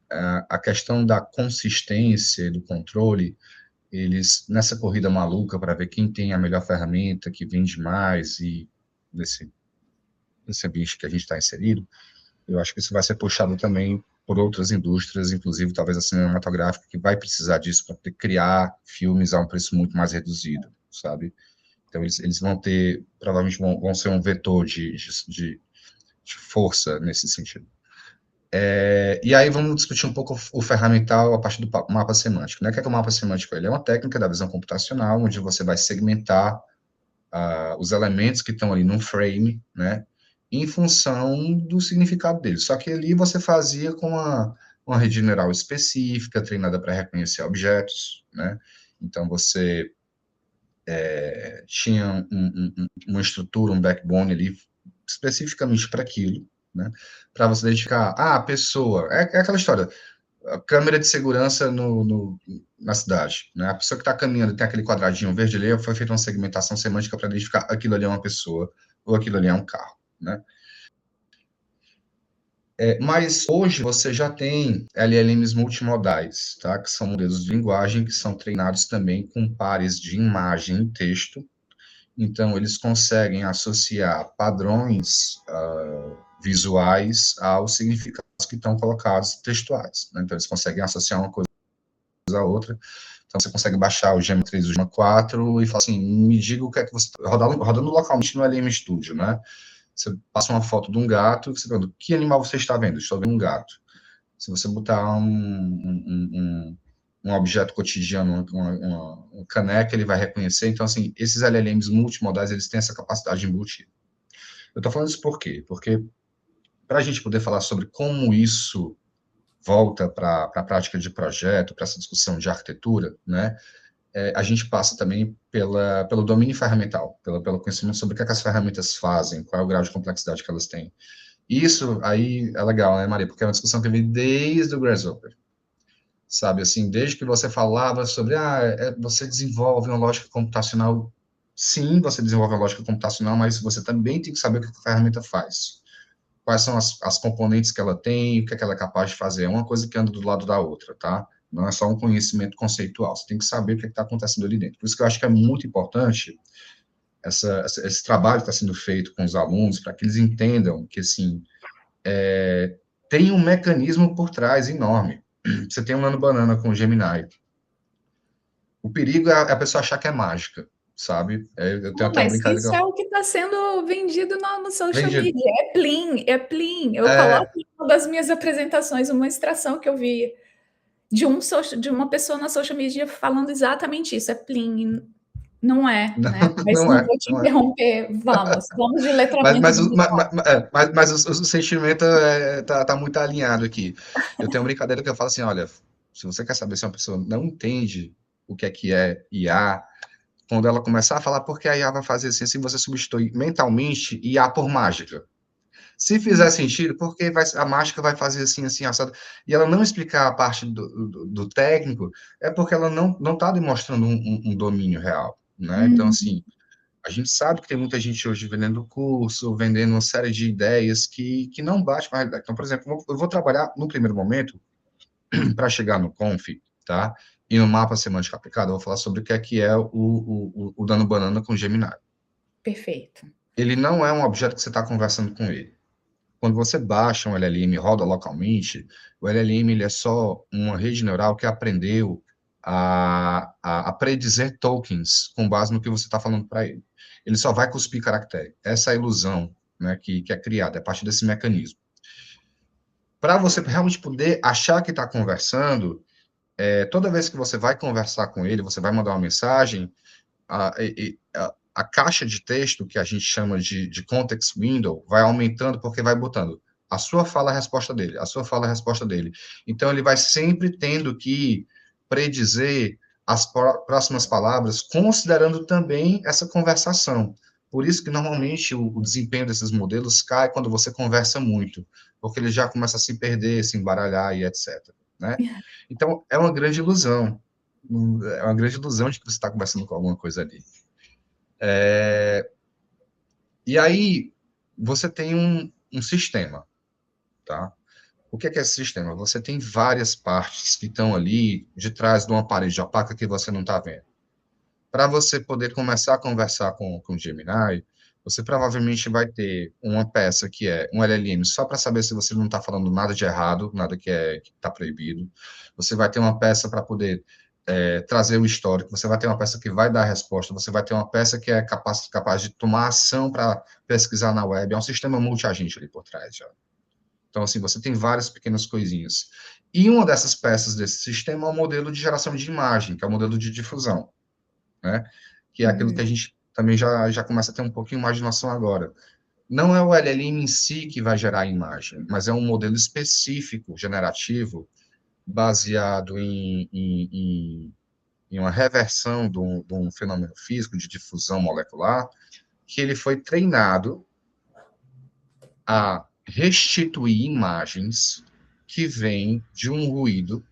a questão da consistência e do controle, eles, nessa corrida maluca para ver quem tem a melhor ferramenta, que vende mais, e nesse ambiente que a gente está inserido, eu acho que isso vai ser puxado também por outras indústrias, inclusive talvez a cinematográfica, que vai precisar disso para criar filmes a um preço muito mais reduzido, sabe? Então, eles vão ter, provavelmente vão ser um vetor de força nesse sentido. E aí vamos discutir um pouco o ferramental a partir do mapa semântico, né? O que é o mapa semântico? Ele é uma técnica da visão computacional, onde você vai segmentar os elementos que estão ali num frame, né? Em função do significado deles. Só que ali você fazia com uma rede neural específica, treinada para reconhecer objetos, né? Então, você tinha uma estrutura, um backbone ali, especificamente para aquilo, né? Para você identificar, a pessoa, é aquela história, a câmera de segurança na cidade, né? A pessoa que está caminhando tem aquele quadradinho verde ali, foi feita uma segmentação semântica para identificar aquilo ali é uma pessoa ou aquilo ali é um carro, né? Mas hoje você já tem LLMs multimodais, tá? Que são modelos de linguagem que são treinados também com pares de imagem e texto. Então, eles conseguem associar padrões visuais aos significados que estão colocados textuais, né? Então, eles conseguem associar uma coisa a outra. Então, você consegue baixar o Gemma 3 e o Gemma 4 e falar assim, me diga o que é que você... Rodando localmente no LM Studio, né? Você passa uma foto de um gato, você pergunta, que animal você está vendo? Estou vendo um gato. Se você botar um objeto cotidiano, uma caneca, ele vai reconhecer. Então, assim, esses LLMs multimodais, eles têm essa capacidade embutida. Eu estou falando isso por quê? Porque, para a gente poder falar sobre como isso volta para a prática de projeto, para essa discussão de arquitetura, né, a gente passa também pelo domínio ferramental, pelo conhecimento sobre o que as ferramentas fazem, qual é o grau de complexidade que elas têm. Isso aí é legal, né, Maria? Porque é uma discussão que vem desde o Grasshopper. Sabe, assim, desde que você falava sobre, você desenvolve uma lógica computacional. Sim, você desenvolve uma lógica computacional, mas você também tem que saber o que a ferramenta faz. Quais são as componentes que ela tem, o que ela é capaz de fazer. É uma coisa que anda do lado da outra, tá? Não é só um conhecimento conceitual. Você tem que saber o que está acontecendo ali dentro. Por isso que eu acho que é muito importante esse trabalho que está sendo feito com os alunos, para que eles entendam que, assim, tem um mecanismo por trás enorme. Você tem um Nano Banana com o Gemini. O perigo é a pessoa achar que é mágica, sabe? Eu tenho até uma Mas brincadeira que isso é eu... o que está sendo vendido no social Vendido. media. É Plin, é Plin. Eu É, coloco em uma das minhas apresentações uma extração que eu vi. De uma pessoa na social media falando exatamente isso, é Plin, não é, Não, né? Mas não não é, vou te não é. interromper, vamos de Mas, letramento mas, digital. mas o sentimento tá muito alinhado aqui. Eu tenho uma brincadeira que eu falo assim, olha, se você quer saber se uma pessoa não entende o que é IA, quando ela começar a falar porque a IA vai fazer assim, assim você substitui mentalmente IA por mágica. Se fizer sentido, porque a mágica vai fazer assim, assim, assado, e ela não explicar a parte do técnico, é porque ela não está demonstrando um domínio real, né? Então, Uhum, assim, a gente sabe que tem muita gente hoje vendendo curso, vendendo uma série de ideias que não bate com a realidade. Então, por exemplo, eu vou trabalhar, no primeiro momento, para chegar no Conf, tá? E no mapa semântico aplicado, eu vou falar sobre o que é o dano banana com Gemini. perfeito. Ele não é um objeto que você está conversando com ele. Quando você baixa um LLM e roda localmente, o LLM ele é só uma rede neural que aprendeu a predizer tokens com base no que você está falando para ele. Ele só vai cuspir caractere. Essa é a ilusão, né, que é criada, é a partir desse mecanismo. Para você realmente poder achar que está conversando, toda vez que você vai conversar com ele, você vai mandar uma mensagem, a caixa de texto, que a gente chama de context window, vai aumentando porque vai botando a sua fala, a resposta dele, a sua fala, a resposta dele. Então, ele vai sempre tendo que predizer as próximas palavras, considerando também essa conversação. Por isso que, normalmente, o desempenho desses modelos cai quando você conversa muito, porque ele já começa a se perder, se embaralhar e etc. Né? Então, é uma grande ilusão. É uma grande ilusão de que você está conversando com alguma coisa ali. E aí, você tem um sistema, tá? O que é esse sistema? Você tem várias partes que estão ali de trás de uma parede opaca que você não está vendo. Para você poder começar a conversar com o Gemini, você provavelmente vai ter uma peça que é um LLM só para saber se você não está falando nada de errado, nada que está proibido. Você vai ter uma peça para poder trazer o histórico, você vai ter uma peça que vai dar a resposta, você vai ter uma peça que é capaz de tomar ação para pesquisar na web. É um sistema multiagente ali por trás já. Então, assim, você tem várias pequenas coisinhas. E uma dessas peças desse sistema é o modelo de geração de imagem, que é o modelo de difusão, né? Que é aquilo que a Uhum, gente também já começa a ter um pouquinho mais de noção agora. Não é o LLM em si que vai gerar a imagem, mas é um modelo específico, generativo, baseado em uma reversão de um fenômeno físico de difusão molecular, que ele foi treinado a restituir imagens que vêm de um ruído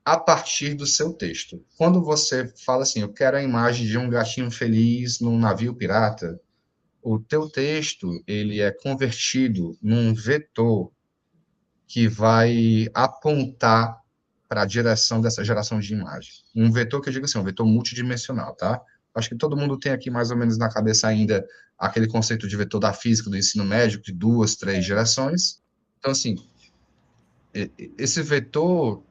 a partir do seu texto. Quando você fala assim, eu quero a imagem de um gatinho feliz num navio pirata, o teu texto ele é convertido num vetor que vai apontar para a direção dessa geração de imagem. Um vetor que eu digo assim, um vetor multidimensional, tá? Acho que todo mundo tem aqui mais ou menos na cabeça ainda aquele conceito de vetor da física do ensino médio, de duas, três gerações. Então, assim, esse vetor,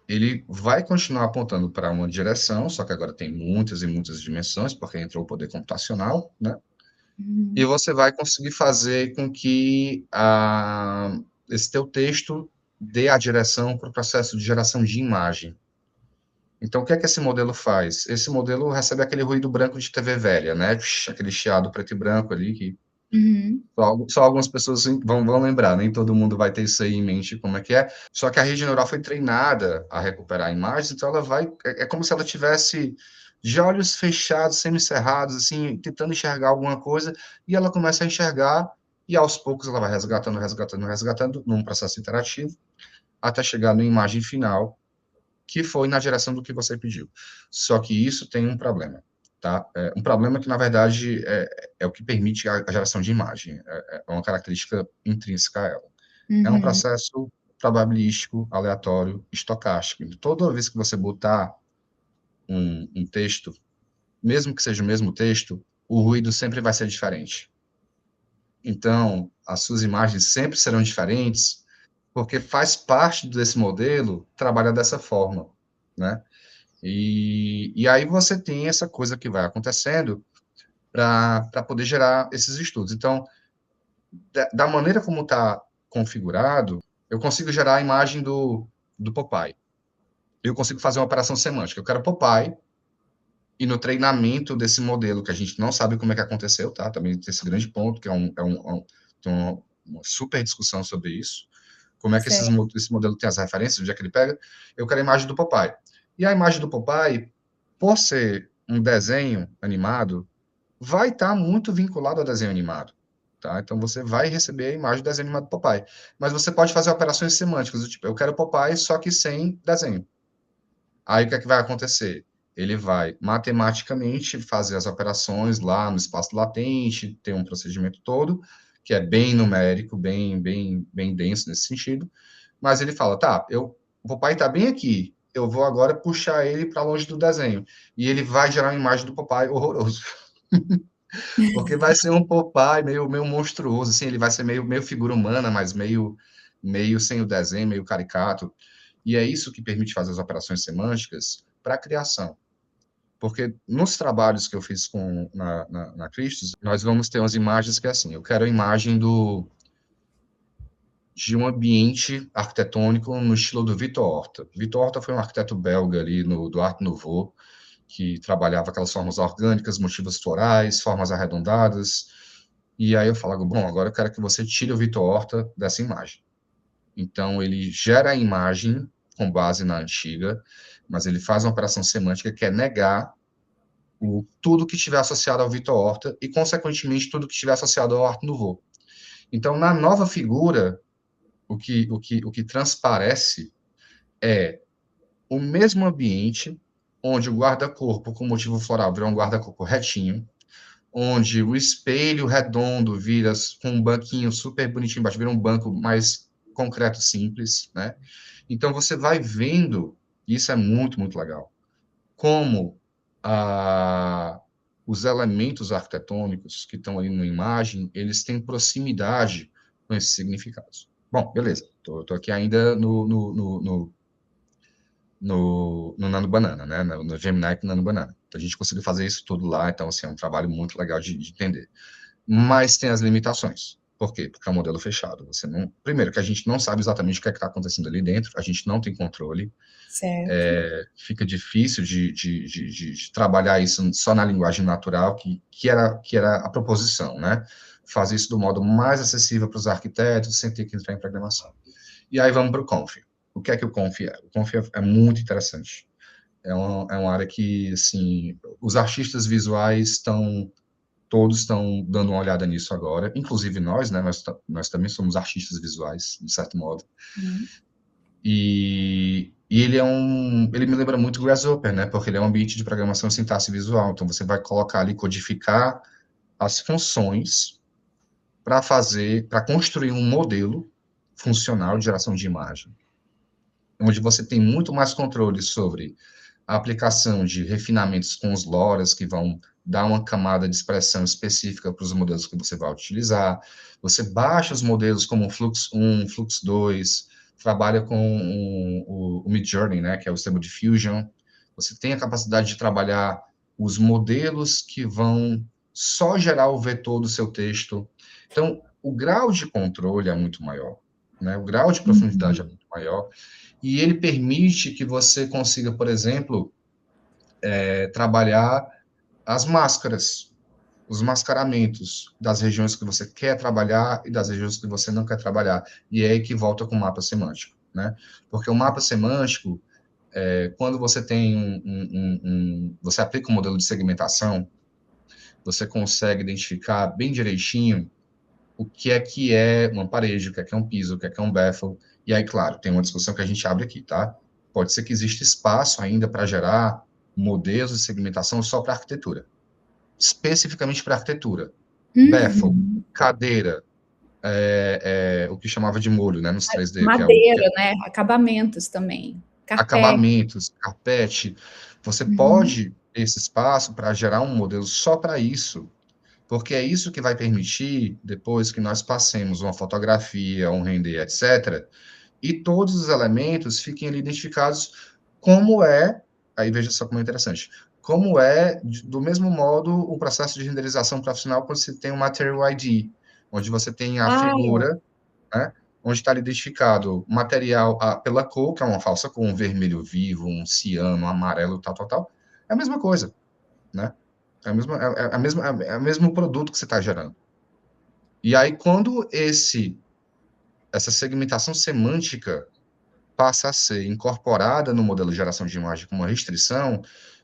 ele vai continuar apontando para uma direção, só que agora tem muitas e muitas dimensões, porque entrou o poder computacional, né? E uhum. você vai conseguir fazer com que esse teu texto dê a direção para o processo de geração de imagem. Então, o que é que esse modelo faz? Esse modelo recebe aquele ruído branco de TV velha, né? Aquele chiado preto e branco ali, que Uhum. só algumas pessoas vão lembrar, nem todo mundo vai ter isso aí em mente como é que é. Só que a rede neural foi treinada a recuperar imagens, então ela vai. É como se ela tivesse de olhos fechados, semicerrados, assim, tentando enxergar alguma coisa, e ela começa a enxergar, e aos poucos ela vai resgatando, resgatando, resgatando, num processo interativo, até chegar na imagem final, que foi na direção do que você pediu. Só que isso tem um problema, tá? Um problema que, na verdade, é o que permite a geração de imagem. É uma característica intrínseca a ela. É um Uhum. processo probabilístico, aleatório, estocástico. Toda vez que você botar um texto, mesmo que seja o mesmo texto, o ruído sempre vai ser diferente. Então, as suas imagens sempre serão diferentes, porque faz parte desse modelo trabalhar dessa forma, né? E aí você tem essa coisa que vai acontecendo para poder gerar esses estudos. Então, da maneira como está configurado, eu consigo gerar a imagem do Popeye. eu consigo fazer uma operação semântica. Eu quero Popeye, e no treinamento desse modelo, que a gente não sabe como é que aconteceu, tá? Também tem esse grande ponto, que tem uma super discussão sobre isso. Como é que esse Certo. modelo tem as referências, onde é que ele pega? Eu quero a imagem do Popeye. E a imagem do Popeye, por ser um desenho animado, vai estar muito vinculado ao desenho animado. Tá? Então, você vai receber a imagem do desenho animado do Popeye. Mas você pode fazer operações semânticas, do tipo, eu quero Popeye, só que sem desenho. Aí, o que é que vai acontecer? Ele vai matematicamente fazer as operações lá no espaço latente, tem um procedimento todo, que é bem numérico, bem denso nesse sentido, mas ele fala, tá, o Popeye está bem aqui, eu vou agora puxar ele para longe do desenho, e ele vai gerar uma imagem do Popeye horroroso, porque vai ser um Popeye meio monstruoso, assim, ele vai ser meio figura humana, mas meio sem o desenho, meio caricato, e é isso que permite fazer as operações semânticas para a criação. Porque nos trabalhos que eu fiz na Christus, nós vamos ter umas imagens que é assim, eu quero a imagem de um ambiente arquitetônico no estilo do Vitor Horta. Vitor Horta foi um arquiteto belga ali do Art Nouveau, que trabalhava aquelas formas orgânicas, motivos florais, formas arredondadas. E aí eu falo, bom, agora eu quero que você tire o Vitor Horta dessa imagem. Então, ele gera a imagem com base na antiga, mas ele faz uma operação semântica que é negar tudo que estiver associado ao Vitor Horta e, consequentemente, tudo que estiver associado ao Art Nouveau. Então, na nova figura, o que transparece é o mesmo ambiente onde o guarda-corpo com motivo floral vira um guarda-corpo retinho, onde o espelho redondo vira com um banquinho super bonitinho embaixo, vira um banco mais concreto, simples, né? Então, você vai vendo, e isso é muito, muito legal, como os elementos arquitetônicos que estão ali na imagem, eles têm proximidade com esses significados. Bom, beleza. Estou aqui ainda no Nano Banana, né? No Gemini com Nano Banana. Então, a gente conseguiu fazer isso tudo lá, então, assim, é um trabalho muito legal de entender. Mas tem as limitações. Por quê? Porque é um modelo fechado. Você não... Primeiro, que a gente não sabe exatamente o que é que está acontecendo ali dentro, a gente não tem controle. Certo. Fica difícil de trabalhar isso só na linguagem natural, que era a proposição, né? Fazer isso do modo mais acessível para os arquitetos, sem ter que entrar em programação. E aí vamos para o Conf. O que é que o Conf é? O Conf é muito interessante. É uma área que, assim, os artistas visuais todos estão dando uma olhada nisso agora, inclusive nós, né? Nós também somos artistas visuais, de certo modo. Uhum. E ele me lembra muito Grasshopper, né? Porque ele é um ambiente de programação sintaxe visual. Então você vai colocar ali, codificar as funções para construir um modelo funcional de geração de imagem, onde você tem muito mais controle sobre a aplicação de refinamentos com os LoRAs, que vão dar uma camada de expressão específica para os modelos que você vai utilizar. Você baixa os modelos como o Flux 1, Flux 2, trabalha com o Midjourney, né, que é o Stable Diffusion. Você tem a capacidade de trabalhar os modelos que vão só gerar o vetor do seu texto. Então, o grau de controle é muito maior, né? O grau de profundidade é muito maior, e ele permite que você consiga, por exemplo, trabalhar as máscaras, os mascaramentos das regiões que você quer trabalhar e das regiões que você não quer trabalhar. E é aí que volta com o mapa semântico, né? Porque o mapa semântico, quando você tem você aplica um modelo de segmentação, você consegue identificar bem direitinho o que é uma parede, o que é um piso, o que é um baffle. E aí, claro, tem uma discussão que a gente abre aqui, tá? Pode ser que exista espaço ainda para gerar modelos de segmentação só para arquitetura, especificamente para arquitetura. Baffle, Uhum. cadeira, o que chamava de molho, né, nos 3D, que é Madeira, né? Acabamentos também. Carpete. acabamentos, carpete. Você Uhum. pode ter esse espaço para gerar um modelo só para isso, porque é isso que vai permitir, depois que nós passemos uma fotografia, um render, etc., e todos os elementos fiquem ali identificados como aí veja só como é interessante, como do mesmo modo, o processo de renderização profissional quando você tem um Material ID, onde você tem a Ah, figura, né, onde está identificado material pela cor, que é uma falsa cor, um vermelho vivo, um ciano, um amarelo, tal, tal, tal. É a mesma coisa, né? É o mesmo produto que você está gerando. E aí, quando essa segmentação semântica passa a ser incorporada no modelo de geração de imagem como uma restrição,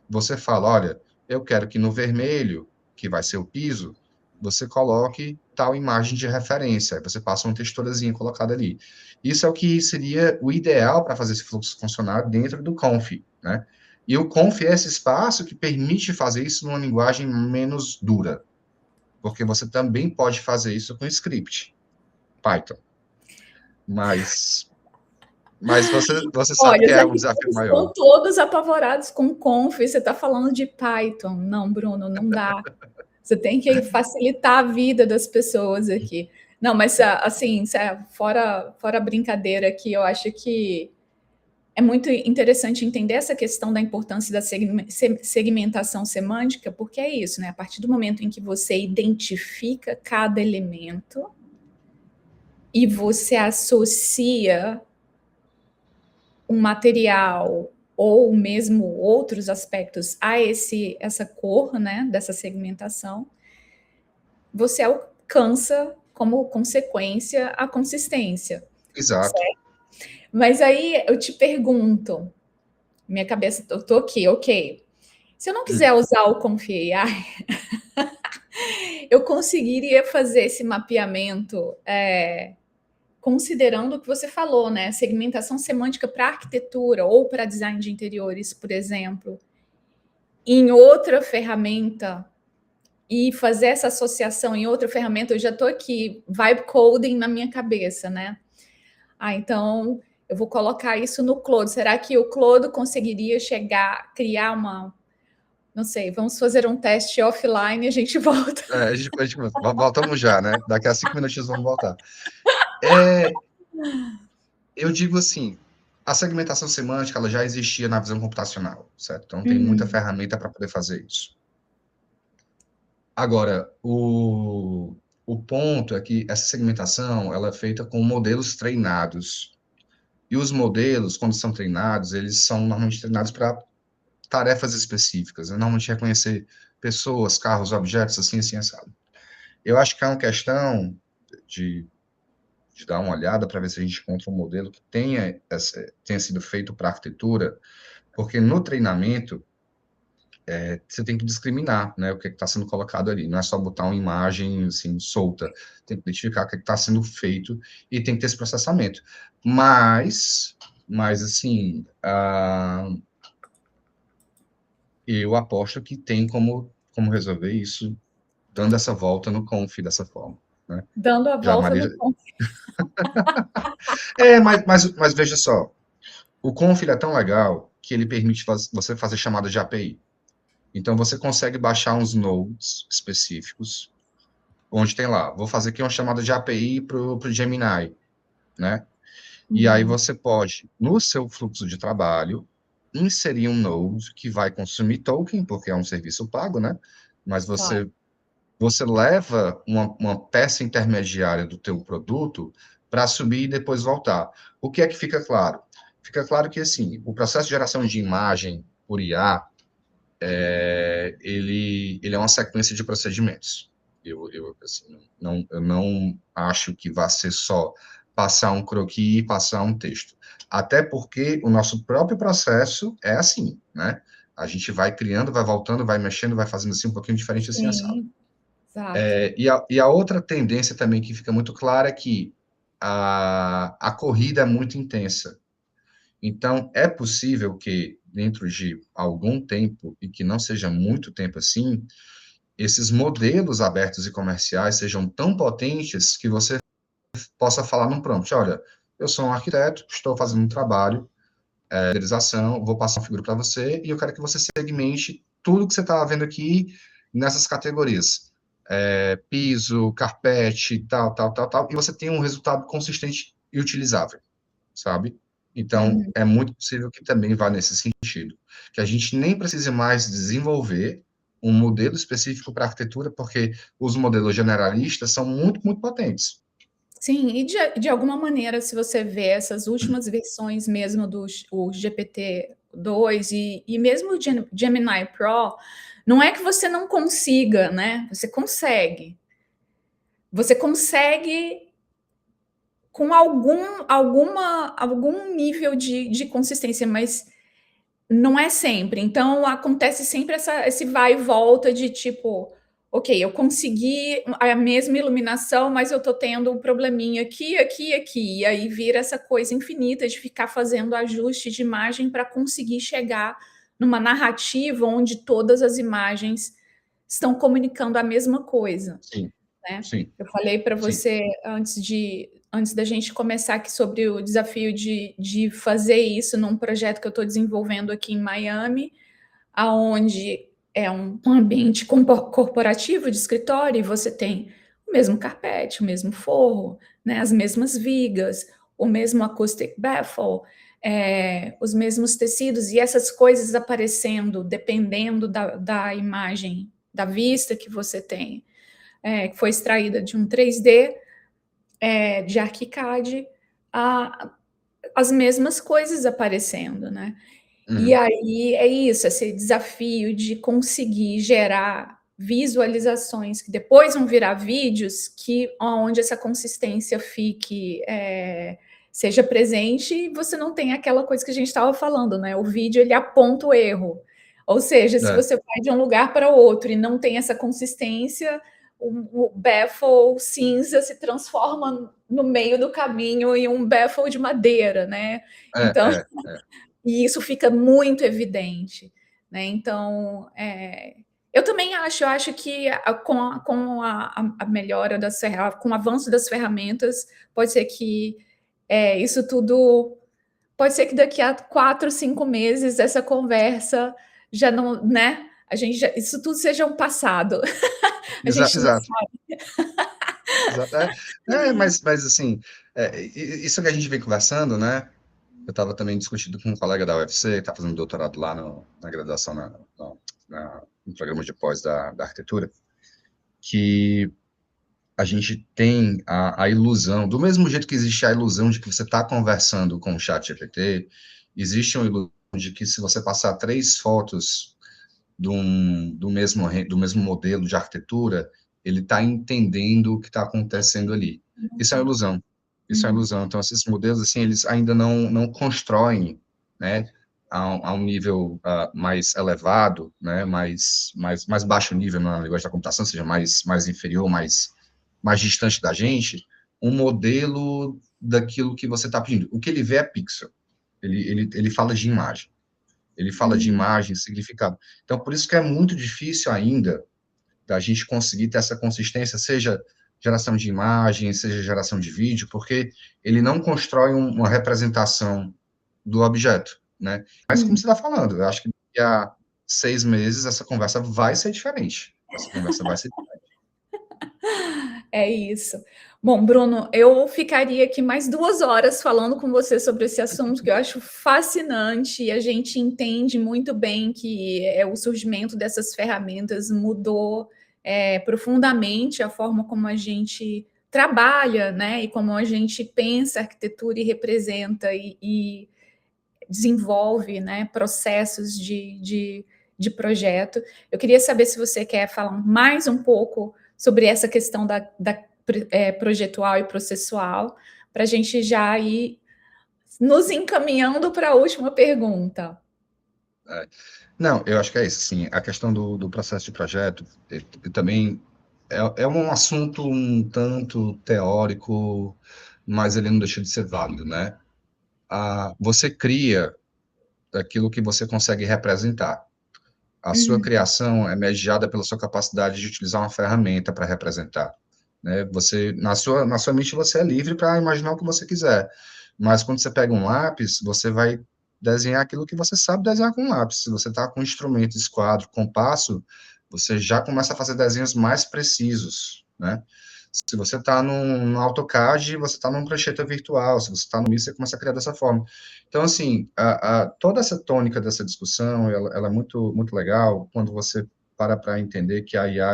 você fala, olha, eu quero que no vermelho, que vai ser o piso, você coloque tal imagem de referência, aí você passa uma texturazinha colocada ali. Isso é o que seria o ideal para fazer esse fluxo funcionar dentro do conf, né? E o conf é esse espaço que permite fazer isso numa linguagem menos dura, porque você também pode fazer isso com script, Python. Mas você sabe Olha, que os é um desafio arquitetos maior. estão todos apavorados com conf, você está falando de Python. Não, Bruno, não dá. Você tem que facilitar a vida das pessoas aqui. Não, mas assim, fora a brincadeira aqui, eu acho que é muito interessante entender essa questão da importância da segmentação semântica, porque é isso, né? A partir do momento em que você identifica cada elemento e você associa um material ou mesmo outros aspectos a essa cor, né, dessa segmentação, você alcança como consequência a consistência. Exato. Certo? Mas aí eu te pergunto, minha cabeça, eu tô aqui, ok. Se eu não quiser usar o Config AI, eu conseguiria fazer esse mapeamento considerando o que você falou, né? Segmentação semântica para arquitetura ou para design de interiores, por exemplo, em outra ferramenta e fazer essa associação em outra ferramenta, eu já estou aqui, vibe coding na minha cabeça, né? Então eu vou colocar isso no Claude. Será que o Claude conseguiria criar uma. Não sei, vamos fazer um teste offline e a gente volta. Voltamos já, né? Daqui a 5 minutinhos vamos voltar. Eu digo assim, a segmentação semântica ela já existia na visão computacional, certo? Então tem muita ferramenta para poder fazer isso. Agora, o ponto é que essa segmentação ela é feita com modelos treinados. E os modelos, quando são treinados, eles são normalmente treinados para tarefas específicas, né? Normalmente reconhecer pessoas, carros, objetos, assim, assim, assado. Eu acho que é uma questão de, de dar uma olhada para ver se a gente encontra um modelo que tenha sido feito para arquitetura, porque no treinamento você tem que discriminar, né, o que está sendo colocado ali. Não é só botar uma imagem assim solta, tem que identificar o que está sendo feito e tem que ter esse processamento. Mas assim, eu aposto que tem como resolver isso dando essa volta no conf dessa forma, né? Dando a Já volta Maria... no ponto. mas veja só, o conf é tão legal que ele permite você fazer chamada de API. Então, você consegue baixar uns nodes específicos, onde tem lá, vou fazer aqui uma chamada de API para o Gemini, né? E aí você pode, no seu fluxo de trabalho, inserir um node que vai consumir token, porque é um serviço pago, né? Mas Claro. você leva uma peça intermediária do teu produto para subir e depois voltar. O que é que fica claro? Fica claro que, assim, o processo de geração de imagem por IA, ele é uma sequência de procedimentos. Assim, eu não acho que vai ser só passar um croquis e passar um texto. Até porque o nosso próprio processo é assim, né? A gente vai criando, vai voltando, vai mexendo, vai fazendo assim um pouquinho diferente, assim, assado. Sim, exato. E a outra tendência também que fica muito clara é que a corrida é muito intensa. Então, é possível que, dentro de algum tempo, e que não seja muito tempo assim, esses modelos abertos e comerciais sejam tão potentes que você possa falar num prompt, olha, eu sou um arquiteto, estou fazendo um trabalho de renderização, vou passar uma figura para você e eu quero que você segmente tudo que você está vendo aqui nessas categorias. Piso, carpete, tal, tal, tal, tal, e você tem um resultado consistente e utilizável, sabe? Então, é muito possível que também vá nesse sentido, que a gente nem precise mais desenvolver um modelo específico para arquitetura, porque os modelos generalistas são muito, muito potentes. Sim, e de alguma maneira, se você vê essas últimas versões mesmo do o GPT-2 e mesmo o Gemini Pro, não é que você não consiga, né? Você consegue. Você consegue com algum nível de consistência, mas não é sempre. Então acontece sempre esse vai e volta de tipo, ok, eu consegui a mesma iluminação, mas eu tô tendo um probleminha aqui, aqui, aqui. E aí vira essa coisa infinita de ficar fazendo ajuste de imagem para conseguir chegar numa narrativa onde todas as imagens estão comunicando a mesma coisa, Sim, né? sim, Eu falei para sim. você antes da gente começar aqui sobre o desafio de fazer isso num projeto que eu estou desenvolvendo aqui em Miami, aonde é um ambiente corporativo de escritório, e você tem o mesmo carpete, o mesmo forro, né, as mesmas vigas, o mesmo acoustic baffle, os mesmos tecidos, e essas coisas aparecendo dependendo da imagem, da vista que você tem, que foi extraída de um 3D, de ArchiCAD, as mesmas coisas aparecendo, né? E Uhum. aí é isso, esse desafio de conseguir gerar visualizações que depois vão virar vídeos, que onde essa consistência fique, seja presente, e você não tem aquela coisa que a gente estava falando, né? O vídeo ele aponta o erro. Ou seja, se É, você vai de um lugar para outro e não tem essa consistência, o baffle cinza se transforma no meio do caminho em um baffle de madeira, né? Então, é, é. e isso fica muito evidente, né? Então, eu também acho, eu acho que com a melhora com o avanço das ferramentas, pode ser que isso tudo, pode ser que daqui a 4, 5 meses essa conversa já não, né? Isso tudo seja um passado. A gente não Exato. sabe. Exato. Mas assim, isso que a gente vem conversando, né? Eu estava também discutindo com um colega da UFC, que está fazendo doutorado lá na graduação, no programa de pós da arquitetura, que a gente tem a ilusão, do mesmo jeito que existe a ilusão de que você está conversando com o chat GPT, existe uma ilusão de que se você passar 3 fotos do mesmo modelo de arquitetura, ele está entendendo o que está acontecendo ali. Isso é uma ilusão. Isso é uma Uhum. ilusão. Então, esses modelos, assim, eles ainda não constroem, né, a um nível mais elevado, né, mais baixo nível na linguagem da computação, seja mais inferior, mais distante da gente, um modelo daquilo que você está pedindo. O que ele vê é pixel. Ele fala de imagem. Ele fala de Uhum. imagem, significado. Então, por isso que é muito difícil ainda da gente conseguir ter essa consistência, seja geração de imagem, seja geração de vídeo, porque ele não constrói uma representação do objeto, né? Mas como Uhum. você está falando, eu acho que daqui a 6 meses essa conversa vai ser diferente. Essa conversa vai ser. É isso. Bom, Bruno, eu ficaria aqui mais 2 horas falando com você sobre esse assunto que eu acho fascinante, e a gente entende muito bem que o surgimento dessas ferramentas mudou profundamente a forma como a gente trabalha, né? E como a gente pensa arquitetura e representa e desenvolve, né, processos de projeto. Eu queria saber se você quer falar mais um pouco sobre essa questão da projetual e processual, para a gente já ir nos encaminhando para a última pergunta. Não, eu acho que é isso, sim. A questão do processo de projeto também é um assunto um tanto teórico, mas ele não deixa de ser válido, né? Você cria aquilo que você consegue representar. A sua Uhum, criação é mediada pela sua capacidade de utilizar uma ferramenta para representar, né? Você, na sua mente, você é livre para imaginar o que você quiser, mas quando você pega um lápis, você vai desenhar aquilo que você sabe desenhar com um lápis. Se você está com instrumento, esquadro, compasso, você já começa a fazer desenhos mais precisos, né? Se você está no AutoCAD, você está num prancheta virtual. Se você está no Mix, você começa a criar dessa forma. Então, assim, toda essa tônica dessa discussão, ela é muito, muito legal quando você para entender que a IA,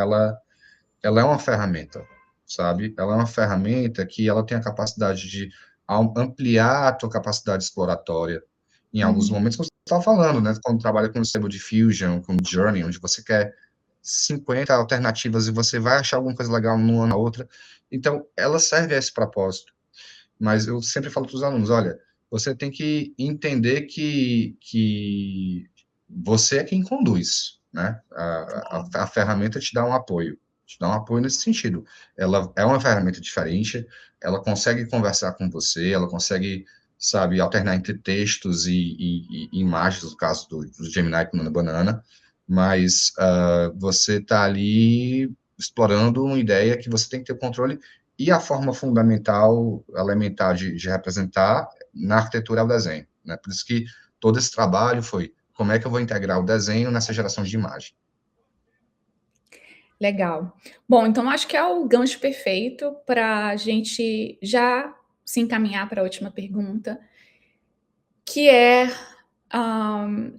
ela é uma ferramenta, sabe? Ela é uma ferramenta que ela tem a capacidade de ampliar a tua capacidade exploratória em alguns Uhum. momentos, como você estava falando, né? Quando trabalha com o Stable Diffusion, com Journey, onde você quer 50 alternativas e você vai achar alguma coisa legal numa na outra. Então, ela serve a esse propósito. Mas eu sempre falo para os alunos, olha, você tem que entender que você é quem conduz, né? A ferramenta te dá um apoio nesse sentido. Ela é uma ferramenta diferente, ela consegue conversar com você, ela consegue, sabe, alternar entre textos e imagens, no caso do Gemini com o Banana, mas você está ali explorando uma ideia que você tem que ter controle e a forma fundamental, elementar de representar na arquitetura é o desenho, né? Por isso que todo esse trabalho foi como é que eu vou integrar o desenho nessa geração de imagem. Legal. Bom, então acho que é o gancho perfeito para a gente já se encaminhar para a última pergunta, que é, hã,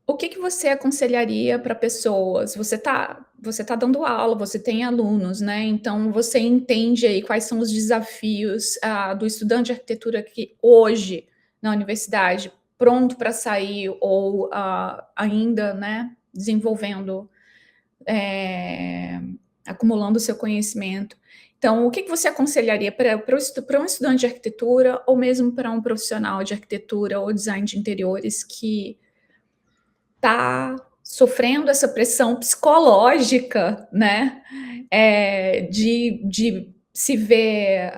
o que que você aconselharia para pessoas? Você tá dando aula, você tem alunos, né, então você entende aí quais são os desafios, do estudante de arquitetura que hoje, na universidade, pronto para sair ou, ainda, né, desenvolvendo, eh, acumulando seu conhecimento. Então, o que que você aconselharia para um estudante de arquitetura ou mesmo para um profissional de arquitetura ou design de interiores que tá sofrendo essa pressão psicológica, né, de se ver,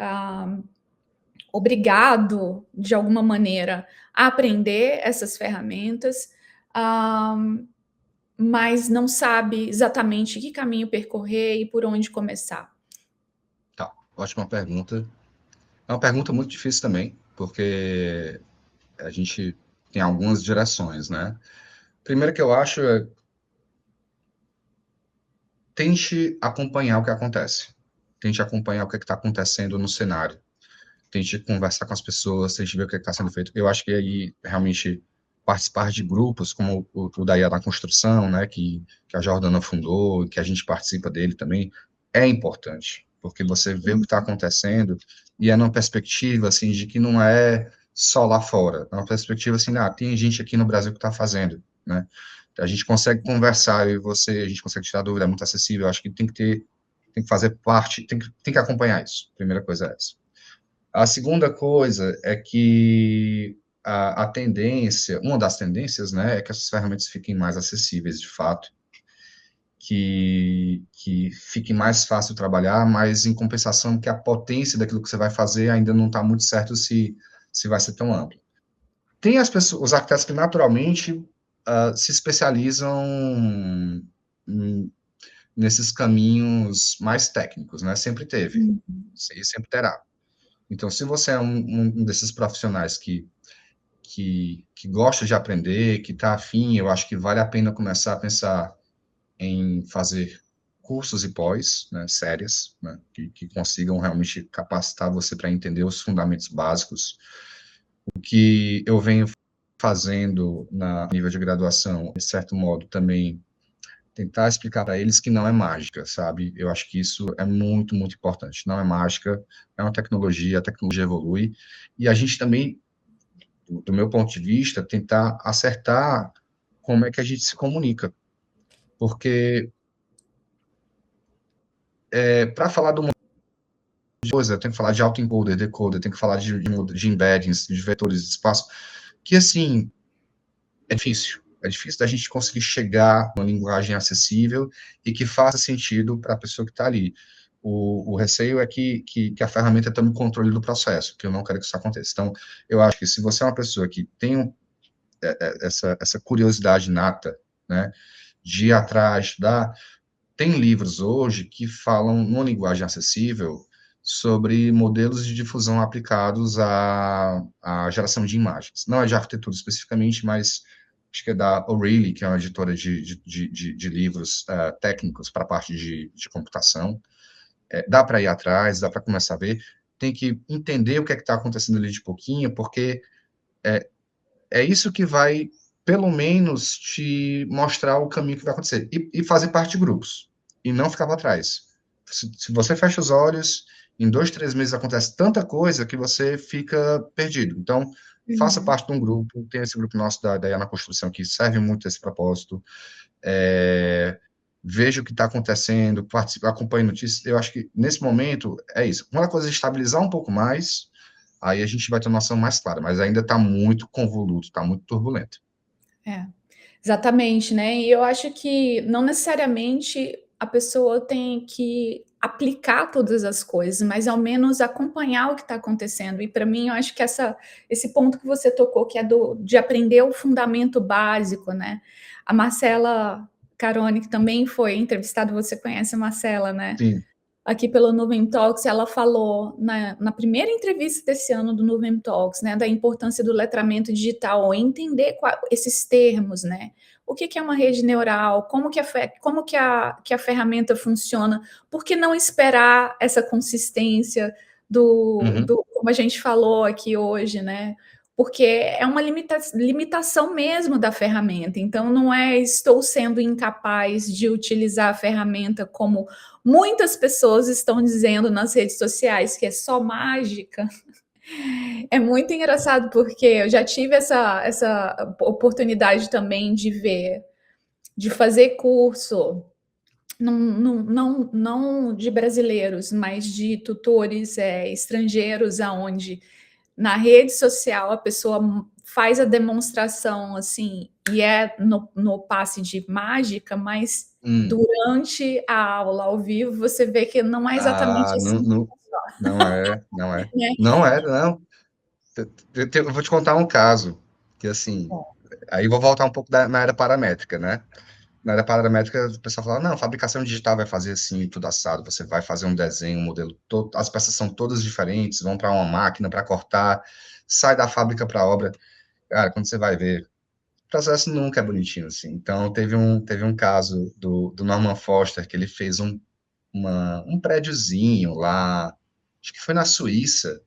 obrigado, de alguma maneira, a aprender essas ferramentas, ah, mas não sabe exatamente que caminho percorrer e por onde começar. Tá, ótima pergunta. É uma pergunta muito difícil também, porque a gente tem algumas direções, né? Primeiro que eu acho é tente acompanhar o que acontece. Tente acompanhar o que está acontecendo no cenário. Tente conversar com as pessoas, tente ver o que está sendo feito. Eu acho que aí, realmente, participar de grupos, como o da IA na Construção, né, que a Jordana fundou, que a gente participa dele também, é importante, porque você vê o que está acontecendo e é numa perspectiva, assim, de que não é só lá fora, é uma perspectiva, assim, tem gente aqui no Brasil que está fazendo, né, a gente consegue conversar, eu e você, a gente consegue tirar dúvida, é muito acessível, eu acho que tem que fazer parte, tem que acompanhar isso, primeira coisa é essa. A segunda coisa é que a tendência, uma das tendências, né, é que essas ferramentas fiquem mais acessíveis, de fato, que fique mais fácil trabalhar, mas em compensação que a potência daquilo que você vai fazer ainda não está muito certo se vai ser tão amplo. Tem as pessoas, os arquitetos que naturalmente se especializam em- nesses caminhos mais técnicos, né? Sempre teve, Uhum. e sempre terá. Então, se você é um desses profissionais que gosta de aprender, que está afim, eu acho que vale a pena começar a pensar em fazer cursos e pós, né, sérias, né, que consigam realmente capacitar você para entender os fundamentos básicos. O que eu venho fazendo na nível de graduação, de certo modo, também tentar explicar para eles que não é mágica, sabe? Eu acho que isso é muito, muito importante. Não é mágica, é uma tecnologia, a tecnologia evolui, e a gente também, do meu ponto de vista, tentar acertar como é que a gente se comunica. Porque, para falar de uma coisa, tem que falar de autoencoder, decoder, tem que falar de embeddings, de vetores de espaço, que, assim, é difícil. É difícil da gente conseguir chegar a uma linguagem acessível e que faça sentido para a pessoa que está ali. O receio é que a ferramenta tome controle do processo, que eu não quero que isso aconteça. Então, eu acho que se você é uma pessoa que tem essa curiosidade nata, né, de ir atrás, estudar, tem livros hoje que falam numa linguagem acessível sobre modelos de difusão aplicados à geração de imagens. Não é de arquitetura especificamente, mas acho que é da O'Reilly, que é uma editora de livros técnicos para a parte de computação. Dá para ir atrás, dá para começar a ver. Tem que entender o que é que está acontecendo ali de pouquinho, porque é isso que vai, pelo menos, te mostrar o caminho que vai acontecer. E fazer parte de grupos. E não ficar para trás. se você fecha os olhos, em 2, 3 meses acontece tanta coisa que você fica perdido. Então, faça Uhum. parte de um grupo, tem esse grupo nosso da IA na Construção que serve muito a esse propósito, é, veja o que está acontecendo, participe, acompanhe notícias. Eu acho que, nesse momento, é isso. Quando a coisa estabilizar um pouco mais, aí a gente vai ter uma noção mais clara, mas ainda está muito convoluto, está muito turbulento. É, exatamente, né? E eu acho que não necessariamente a pessoa tem que aplicar todas as coisas, mas ao menos acompanhar o que está acontecendo. E para mim, eu acho que esse ponto que você tocou, que é de aprender o fundamento básico, né? A Marcela Carone, que também foi entrevistada, você conhece a Marcela, né? Sim. Aqui pelo Nuvem Talks, ela falou na primeira entrevista desse ano do Nuvem Talks, né, da importância do letramento digital, entender esses termos, né? O que é uma rede neural, como que a ferramenta funciona, por que não esperar essa consistência Uhum. como a gente falou aqui hoje, né? Porque é uma limitação mesmo da ferramenta, então não é estou sendo incapaz de utilizar a ferramenta como muitas pessoas estão dizendo nas redes sociais que é só mágica. É muito engraçado porque eu já tive essa oportunidade também de ver, de fazer curso, não de brasileiros, mas de tutores estrangeiros, aonde na rede social a pessoa faz a demonstração assim, e é no passe de mágica, mas durante a aula ao vivo você vê que não é exatamente Ah, assim, não é, não é. né? Não é, não. Eu vou te contar um caso, que assim, aí eu vou voltar um pouco na era paramétrica, né? Na era paramétrica, o pessoal fala, não, fabricação digital vai fazer assim, tudo assado, você vai fazer um desenho, um modelo, todo, as peças são todas diferentes, vão para uma máquina para cortar, sai da fábrica para a obra. Cara, quando você vai ver, o processo nunca é bonitinho assim. Então, teve um caso do Norman Foster, que ele fez um prédiozinho lá, acho que foi na Suíça,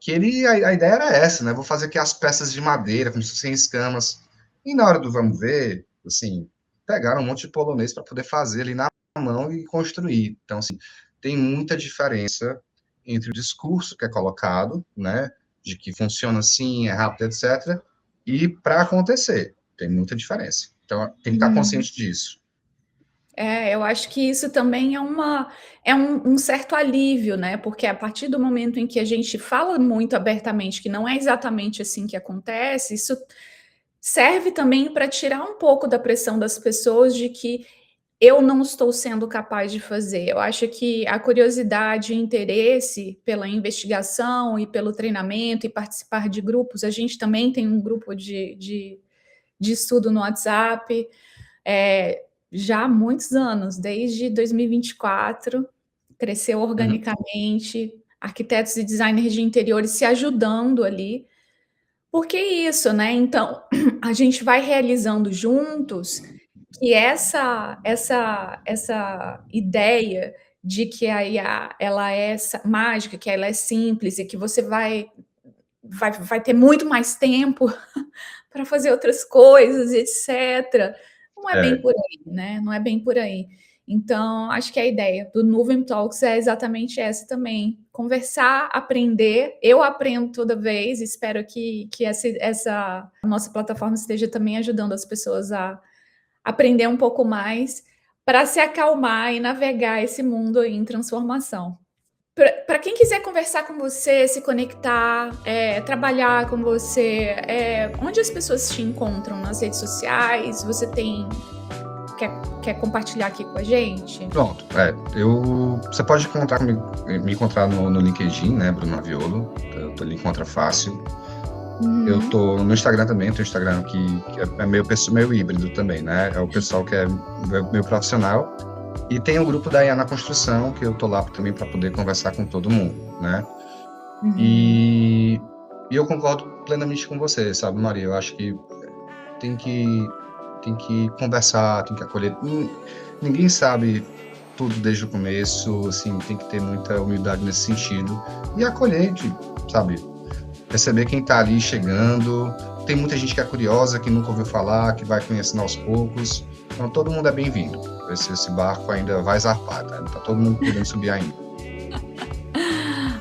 que a ideia era essa, né? Vou fazer aqui as peças de madeira, como se fossem escamas. E na hora do vamos ver, assim, pegaram um monte de polonês para poder fazer ali na mão e construir. Então, assim, tem muita diferença entre o discurso que é colocado, né? De que funciona assim, é rápido, etc. E para acontecer, tem muita diferença. Então, tem que estar Uhum. consciente disso. Eu acho que isso também é um certo alívio, né? Porque a partir do momento em que a gente fala muito abertamente que não é exatamente assim que acontece, isso serve também para tirar um pouco da pressão das pessoas de que eu não estou sendo capaz de fazer. Eu acho que a curiosidade e o interesse pela investigação e pelo treinamento e participar de grupos, a gente também tem um grupo de estudo no WhatsApp, já há muitos anos, desde 2024, cresceu Uhum. organicamente, arquitetos e designers de interiores se ajudando ali, porque é isso, né? Então, a gente vai realizando juntos que essa ideia de que a IA ela é mágica, que ela é simples e que você vai ter muito mais tempo para fazer outras coisas, etc. Não é bem É, por aí, né? Não é bem por aí. Então, acho que a ideia do Nuvem Talks é exatamente essa também. Conversar, aprender. Eu aprendo toda vez, espero que essa nossa plataforma esteja também ajudando as pessoas a aprender um pouco mais para se acalmar e navegar esse mundo aí em transformação. Para quem quiser conversar com você, se conectar, trabalhar com você, onde as pessoas te encontram nas redes sociais? Você quer compartilhar aqui com a gente? pronto. Você pode me encontrar no LinkedIn, né, Bruno Aviolo. Tu me encontra fácil. Eu Uhum. tô no Instagram também, tem um Instagram que é meio híbrido também, né? É o pessoal que é meio profissional. E tem o grupo da IA na Construção, que eu tô lá também para poder conversar com todo mundo, né? Uhum. E, e eu concordo plenamente com você, sabe, Maria? Eu acho que tem que, tem que conversar, tem que acolher. Ninguém sabe tudo desde o começo, assim, tem que ter muita humildade nesse sentido. E acolher, sabe? Perceber quem está ali chegando. Tem muita gente que é curiosa, que nunca ouviu falar, que vai conhecendo aos poucos. Então, todo mundo é bem-vindo. ver se esse barco ainda vai zarpar, tá? Tá todo mundo querendo subir ainda.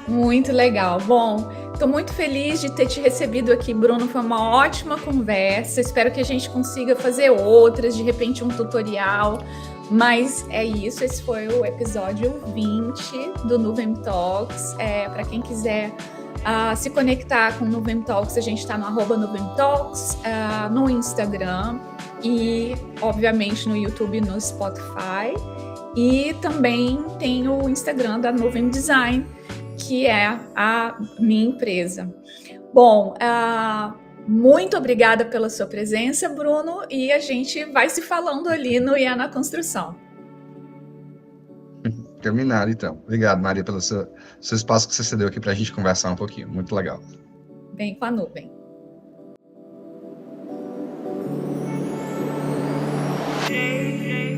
Muito legal. Bom, estou muito feliz de ter te recebido aqui, Bruno. Foi uma ótima conversa. Espero que a gente consiga fazer outras, de repente um tutorial. Mas é isso, esse foi o episódio 20 do Nuvem Talks. Para quem quiser se conectar com o Nuvem Talks, a gente está no @Nuvem Talks, no Instagram e, obviamente, no YouTube e no Spotify. E também tem o Instagram da Nuvem Design, que é a minha empresa. Bom, muito obrigada pela sua presença, Bruno, e a gente vai se falando ali no IA na Construção. Terminado, então. Obrigado, Maria, pelo seu espaço que você cedeu aqui para a gente conversar um pouquinho. Muito legal. Vem com a nuvem. Yeah, yeah.